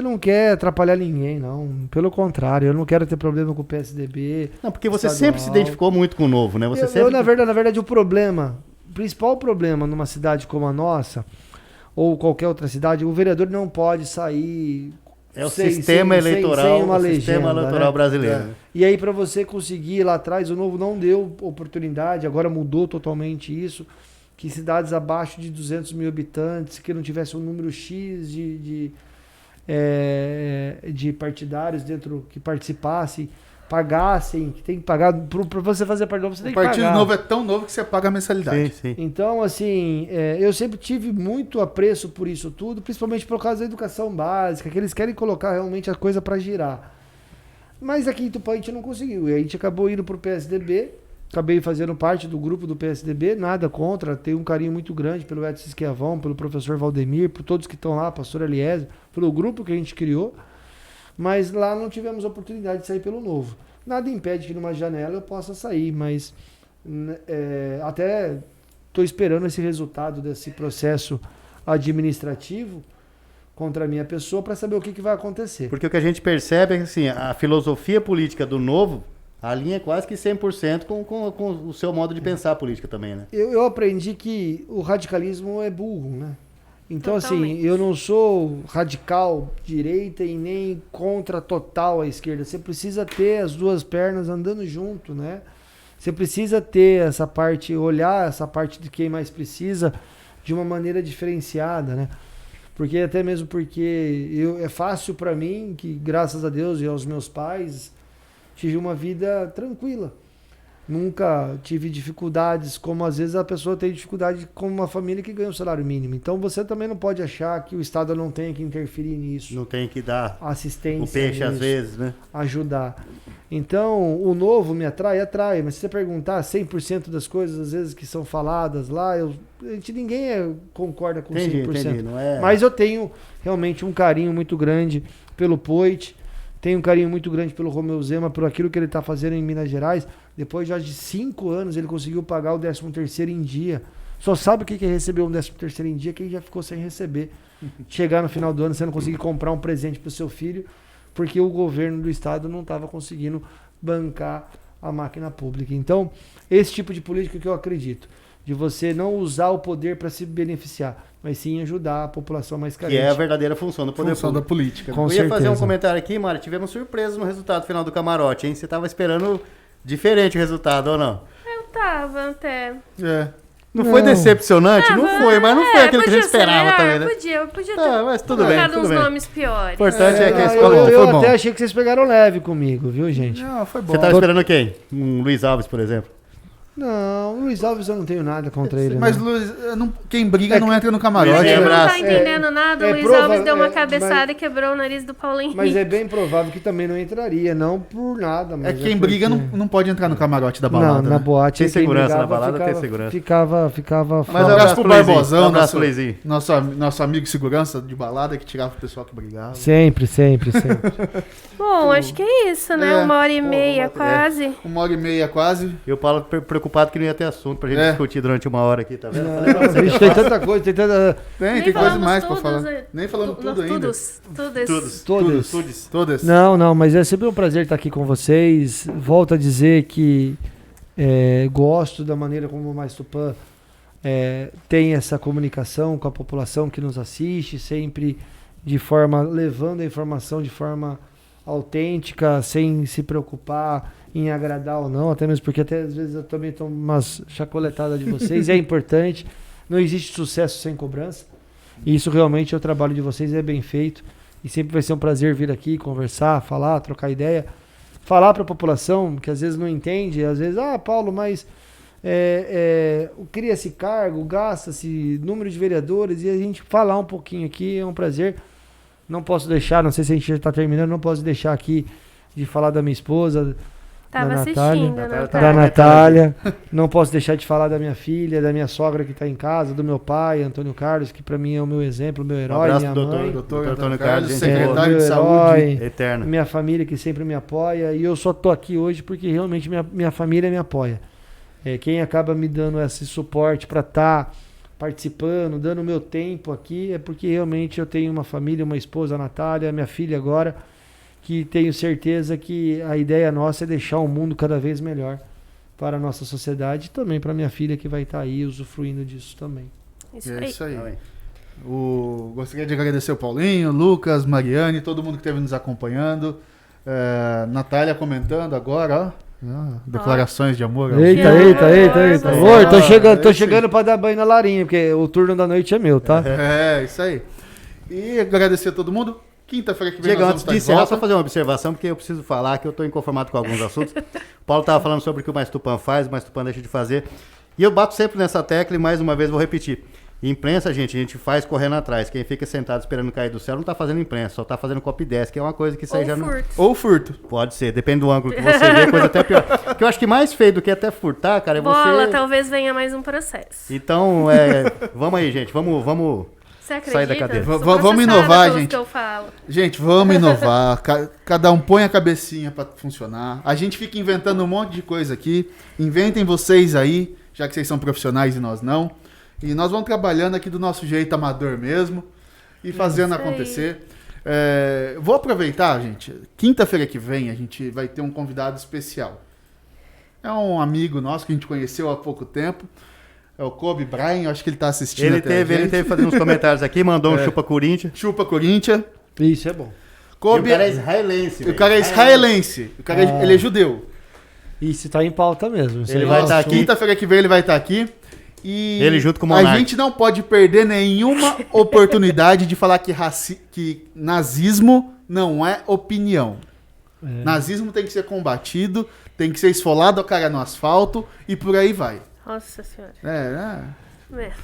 não quer atrapalhar ninguém, não. Pelo contrário, eu não quero ter problema com o PSDB. Não, porque você sempre se identificou muito com o Novo, né? Na verdade, o principal problema numa cidade como a nossa, ou qualquer outra cidade, o vereador não pode sair... É o sistema eleitoral, né? Brasileiro. É. E aí, para você conseguir lá atrás, o Novo não deu oportunidade, agora mudou totalmente isso, que cidades abaixo de 200 mil habitantes, que não tivesse um número X de partidários dentro que participassem, pagassem, que tem que pagar, para você fazer parte novo, você tem que pagar. O partido novo é tão novo que você paga a mensalidade. Sim. Então, assim, eu sempre tive muito apreço por isso tudo, principalmente por causa da educação básica, que eles querem colocar realmente a coisa para girar. Mas aqui em Tupã a gente não conseguiu, e a gente acabou indo pro PSDB, acabei fazendo parte do grupo do PSDB, nada contra, tenho um carinho muito grande pelo Edson Esquiavão, pelo professor Valdemir, por todos que estão lá, pastor Eliésio, pelo grupo que a gente criou. Mas lá não tivemos oportunidade de sair pelo Novo. Nada impede que numa janela eu possa sair, mas até estou esperando esse resultado desse processo administrativo contra a minha pessoa para saber o que vai acontecer. Porque o que a gente percebe é que assim, a filosofia política do Novo alinha quase que 100% com o seu modo de pensar a política também, né? Eu aprendi que o radicalismo é burro, né? Então, Totalmente. assim, eu não sou radical direita e nem contra total a esquerda. Você precisa ter as duas pernas andando junto, né? Você precisa ter essa parte, olhar essa parte de quem mais precisa de uma maneira diferenciada, né? Porque até mesmo porque é fácil para mim, que graças a Deus e aos meus pais, tive uma vida tranquila. Nunca tive dificuldades, como às vezes a pessoa tem dificuldade com uma família que ganha o salário mínimo. Então você também não pode achar que o Estado não tem que interferir nisso. Não tem que dar assistência o peixe nisso, às vezes, né? Ajudar. Então, o Novo me atrai, mas se você perguntar 100% das coisas, às vezes, que são faladas lá, ninguém concorda com 100%. Entendi, não é... Mas eu tenho realmente um carinho muito grande pelo Poit, tenho um carinho muito grande pelo Romeu Zema, por aquilo que ele está fazendo em Minas Gerais. Depois já de 5 anos ele conseguiu pagar o 13º em dia. Só sabe o que é receber um 13º em dia quem já ficou sem receber. Chegar no final do ano você não conseguir comprar um presente para o seu filho porque o governo do estado não estava conseguindo bancar a máquina pública. Então, esse tipo de política que eu acredito, de você não usar o poder para se beneficiar, mas sim ajudar a população mais carente. Que é a verdadeira função do poder público. Da política. Com eu certeza. ia fazer um comentário aqui, Mário, tivemos surpresa no resultado final do camarote, hein? Você estava esperando diferente o resultado, ou não? Eu tava até. Não foi decepcionante? Não foi, mas não foi aquilo que a gente esperava melhor, também, né? Podia ter mas tudo bem, colocado tudo uns bem. nomes piores. O importante é que a escola eu foi até bom. achei que vocês pegaram leve comigo, viu, gente? Não, foi bom. Você estava esperando quem? Um Luiz Alves, por exemplo? Não, o Luiz Alves eu não tenho nada contra ele. Mas né? Luiz, quem briga não entra no camarote. Ele não abraço. tá entendendo nada. O Luiz Alves deu uma cabeçada e quebrou o nariz do Paulo Henrique. Mas é bem provável que também não entraria, não por nada. Mas Quem briga não pode entrar no camarote da balada. Não, na né? boate. Tem quem segurança brigava, na balada, ficava, tem segurança. Ficava Mas Um fora. abraço pro Luizinho. Barbosão, Um abraço, Luizinho. nosso amigo segurança de balada que tirava o pessoal que brigava. Sempre. Bom, acho que é isso, né? 1h30 Pô, quase. 1h30 quase. E o Paulo preocupado que não ia ter assunto pra gente discutir durante 1 hora aqui, tá vendo? Vixe, tem tanta coisa, tem tanta... Tem coisa falamos mais pra todos, falar. né? Nem falamos tudo ainda. Todos. Não, mas é sempre um prazer estar aqui com vocês. Volto a dizer que gosto da maneira como o Mais Tupã tem essa comunicação com a população que nos assiste, sempre levando a informação de forma autêntica, sem se preocupar em agradar ou não, até mesmo porque até às vezes eu também tomo umas chacoletadas de vocês, é importante, não existe sucesso sem cobrança, e isso realmente é o trabalho de vocês, é bem feito, e sempre vai ser um prazer vir aqui, conversar, falar, trocar ideia, falar para a população, que às vezes não entende, às vezes, Paulo, mas cria-se cargo, gasta-se número de vereadores, e a gente falar um pouquinho aqui, é um prazer. Não posso deixar, não sei se a gente já está terminando, não posso deixar aqui de falar da minha esposa, Tava da assistindo, Natália, Natália. da Natália. Não posso deixar de falar da minha filha, da minha sogra que está em casa, do meu pai, Antônio Carlos, que para mim é o meu exemplo, o meu herói, abraço, minha doutor. mãe. Doutor Antônio Antônio Carlos, Carlos, gente boa. secretário meu de herói, saúde. Eterno. minha família que sempre me apoia, e eu só tô aqui hoje porque realmente minha família me apoia. Quem acaba me dando esse suporte para estar participando, dando o meu tempo aqui, é porque realmente eu tenho uma família, uma esposa, a Natália, minha filha agora, que tenho certeza que a ideia nossa é deixar o mundo cada vez melhor para a nossa sociedade e também para minha filha que vai estar aí usufruindo disso também. Isso É aí. isso aí. Tá bem. Gostaria de agradecer o Paulinho, Lucas, Mariane, todo mundo que esteve nos acompanhando. Natália comentando agora, ó. Declarações de amor. Eita. Nossa. Oi, tô Esse- chegando para dar banho na Larinha, porque o turno da noite é meu, tá? Isso aí. E agradecer a todo mundo. Quinta-feira que vem Diego, nós antes vamos de estar de encerrar, volta. só fazer uma observação, porque eu preciso falar que eu estou inconformado com alguns assuntos. O Paulo estava falando sobre o que o Mais Tupã faz, o Mais Tupã deixa de fazer. E eu bato sempre nessa tecla e mais uma vez vou repetir. Imprensa, gente, a gente faz correndo atrás. Quem fica sentado esperando cair do céu não está fazendo imprensa, só está fazendo copy desk, que é uma coisa que isso aí Ou já não... furto. Ou furto. Pode ser, depende do ângulo que você vê, coisa até pior. O que eu acho que mais feio do que até furtar, cara, é Bola, você... talvez venha mais um processo. Então, vamos aí, gente, vamos... Você acredita? Sai da cadeira. Sou Vamos processada inovar, pelos gente. que eu falo. Gente, vamos inovar. Cada um põe a cabecinha pra funcionar. A gente fica inventando um monte de coisa aqui. Inventem vocês aí, já que vocês são profissionais e nós não. E nós vamos trabalhando aqui do nosso jeito amador mesmo e fazendo Isso aí. acontecer. Vou aproveitar, gente. Quinta-feira que vem a gente vai ter um convidado especial. É um amigo nosso que a gente conheceu há pouco tempo. É o Kobe Bryant, acho que ele tá assistindo Ele até a teve gente. fazendo uns comentários aqui, mandou um chupa Corinthians. Chupa Corinthians. Isso é bom. Kobe, E o cara é israelense. o cara é israelense. O cara ele é judeu. Isso tá em pauta mesmo. Isso Ele aí vai é um estar assunto. aqui. Quinta-feira que vem ele vai estar aqui. E Ele junto com o a Monark. gente não pode perder nenhuma oportunidade de falar que nazismo não é opinião. Nazismo tem que ser combatido, tem que ser esfolado a cara no asfalto e por aí vai. Nossa senhora. É.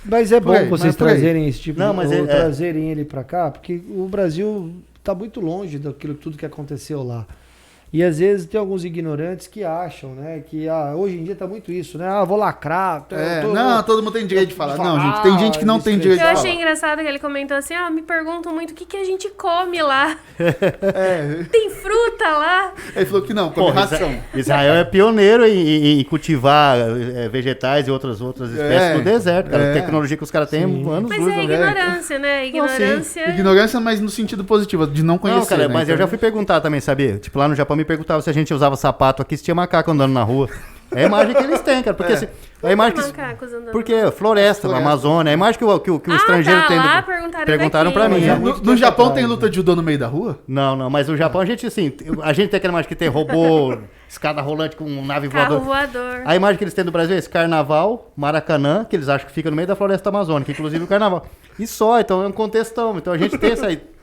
Mas é bom Por aí, vocês mas por aí. trazerem esse tipo Não, mas ou é- trazerem ele pra cá, porque o Brasil tá muito longe daquilo tudo que aconteceu lá. E às vezes tem alguns ignorantes que acham, né, que hoje em dia tá muito isso, né? Vou lacrar. Não, todo mundo tem direito de falar. Não, gente, tem gente que não tem direito de Eu falar. achei engraçado que ele comentou assim, me perguntam muito o que a gente come lá. É, Tem fruta lá? ele falou que não, come Pô, ração. Israel é pioneiro em cultivar vegetais e outras espécies no deserto, cara. A tecnologia que os caras têm anos Mas luz, é né? ignorância, né? Ignorância. Ignorância, mas no sentido positivo, de não conhecer. Não, cara, né? mas eu Então, já fui perguntar também, sabia? Tipo, lá no Japão me perguntava se a gente usava sapato aqui, se tinha macaco andando na rua. É a imagem que eles têm, cara. Porque assim, a imagem que... Macacos andando. Porque floresta, na Amazônia, a imagem que o estrangeiro tem... lá, Perguntaram perguntaram pra daqui. mim. Mas No Japão tem luta de judô no meio da rua? Não, mas o Japão, a gente tem aquela imagem que tem robô, escada rolante com nave Carro voadora. voador. A imagem que eles têm do Brasil é esse carnaval, Maracanã, que eles acham que fica no meio da floresta amazônica, inclusive o carnaval. E só, então é um contextão. Então a gente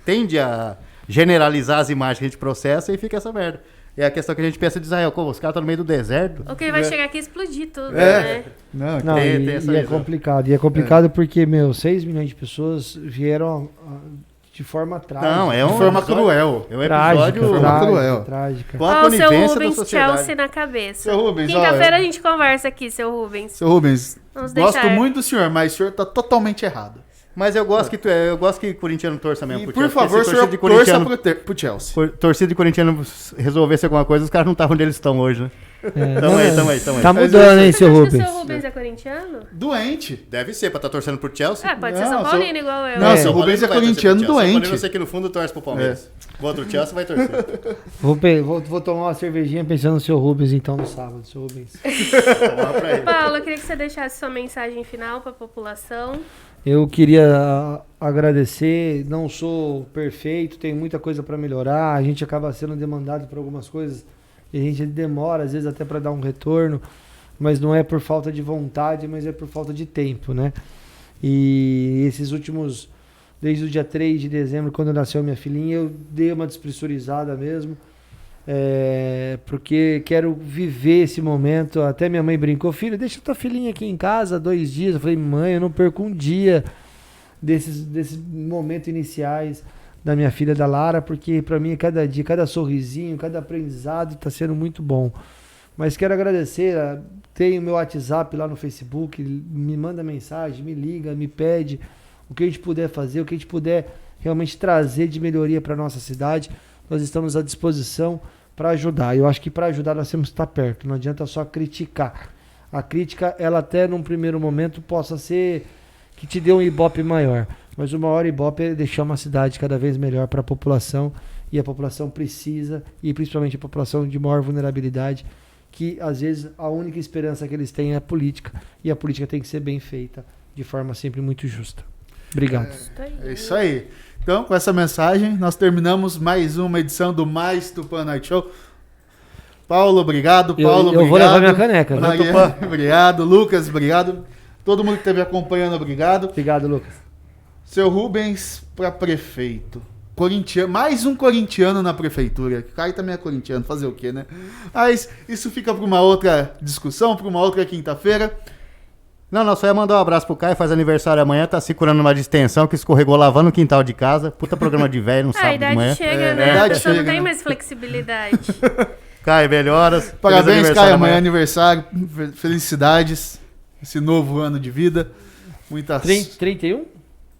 tende a generalizar as imagens que a gente processa e fica essa merda. É a questão que a gente pensa de Israel, como os caras estão no meio do deserto. Ok, vai chegar aqui e explodir tudo, É. né? Não, Não, Tem e essa é visão. complicado. E é complicado porque, 6 milhões de pessoas vieram de forma trágica. Não, é de um forma episódio- cruel. É um Trágica, episódio forma trágica, cruel. trágica. com a Ó, o seu conivência da Rubens sociedade. Chelsea na cabeça. Seu Rubens, Quinta-feira ó, a gente conversa aqui, seu Rubens. Seu Rubens, Vamos gosto deixar. muito do senhor, mas o senhor tá totalmente errado. Mas eu gosto que corintiano torça mesmo. E, pro por Chelsea, favor, o porque se senhor torcida de torça corintiano- pro Chelsea. torcida de corintiano resolvesse alguma coisa, os caras não estavam onde eles estão hoje, né? Tamo aí. Tá Mas mudando, hein, Você seu acha que o Rubens? seu Rubens é corintiano? Doente. Deve ser, pra estar torcendo pro Chelsea. Pode ser Não, São sou- Paulino igual eu. Não, É. seu Rubens é corintiano doente. Eu sei que no fundo torce pro Palmeiras. O outro Chelsea vai torcer. Vou tomar uma cervejinha pensando no seu Rubens, então, no sábado, seu Rubens. Tomar pra ele. Paulo, eu queria que você deixasse sua mensagem final para a população. Eu queria agradecer, não sou perfeito, tenho muita coisa para melhorar, a gente acaba sendo demandado por algumas coisas e a gente demora, às vezes, até para dar um retorno, mas não é por falta de vontade, mas é por falta de tempo, né? E esses últimos, desde o dia 3 de dezembro, quando nasceu minha filhinha, eu dei uma despressurizada mesmo, porque quero viver esse momento. Até minha mãe brincou, filho, deixa tua filhinha aqui em casa 2 dias. Eu falei, mãe, eu não perco um dia desses momentos iniciais da minha filha, da Lara, porque para mim cada dia, cada sorrisinho, cada aprendizado está sendo muito bom. Mas quero agradecer, tem o meu WhatsApp lá no Facebook, me manda mensagem, me liga, me pede o que a gente puder fazer, o que a gente puder realmente trazer de melhoria para nossa cidade. Nós estamos à disposição para ajudar. Eu acho que para ajudar nós temos que estar perto, não adianta só criticar. A crítica, ela até num primeiro momento possa ser que te dê um ibope maior, mas o maior ibope é deixar uma cidade cada vez melhor para a população, e a população precisa, e principalmente a população de maior vulnerabilidade, que às vezes a única esperança que eles têm é a política, e a política tem que ser bem feita, de forma sempre muito justa. Obrigado. É isso aí. Então, com essa mensagem, nós terminamos mais uma edição do Mais Tupã Night Show. Paulo, obrigado. Paulo, eu vou levar minha caneca. Mariana, obrigado. Lucas, obrigado. Todo mundo que esteve acompanhando, obrigado. Obrigado, Lucas. Seu Rubens para prefeito. Corintiano, mais um corintiano na prefeitura. O Caio também é corintiano, fazer o quê, né? Mas isso fica para uma outra discussão, para uma outra quinta-feira. Não, só ia mandar um abraço pro Caio, faz aniversário amanhã, tá se curando numa distensão que escorregou lavando o quintal de casa. Puta programa de velho, no sábado de manhã. A idade chega, né? A pessoa não tem mais flexibilidade. Caio, melhoras. Parabéns, Caio, amanhã é aniversário. Felicidades. Esse novo ano de vida. Muita 31?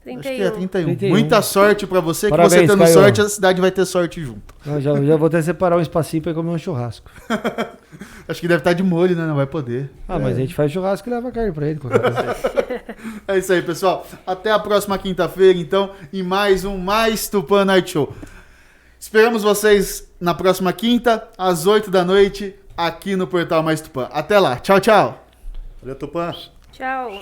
31. Acho que é 31. 31. Muita sorte pra você, Parabéns, que você tendo Caio. sorte, a cidade vai ter sorte junto. Eu já vou até separar um espacinho pra comer um churrasco. Acho que deve estar de molho, né? Não vai poder. Mas a gente faz churrasco e leva carne pra ele. Qualquer coisa. É isso aí, pessoal. Até a próxima quinta-feira, então, em mais um Mais Tupã Night Show. Esperamos vocês na próxima quinta, às 8 da noite, aqui no Portal Mais Tupã. Até lá. Tchau, tchau. Valeu, Tupã. Tchau.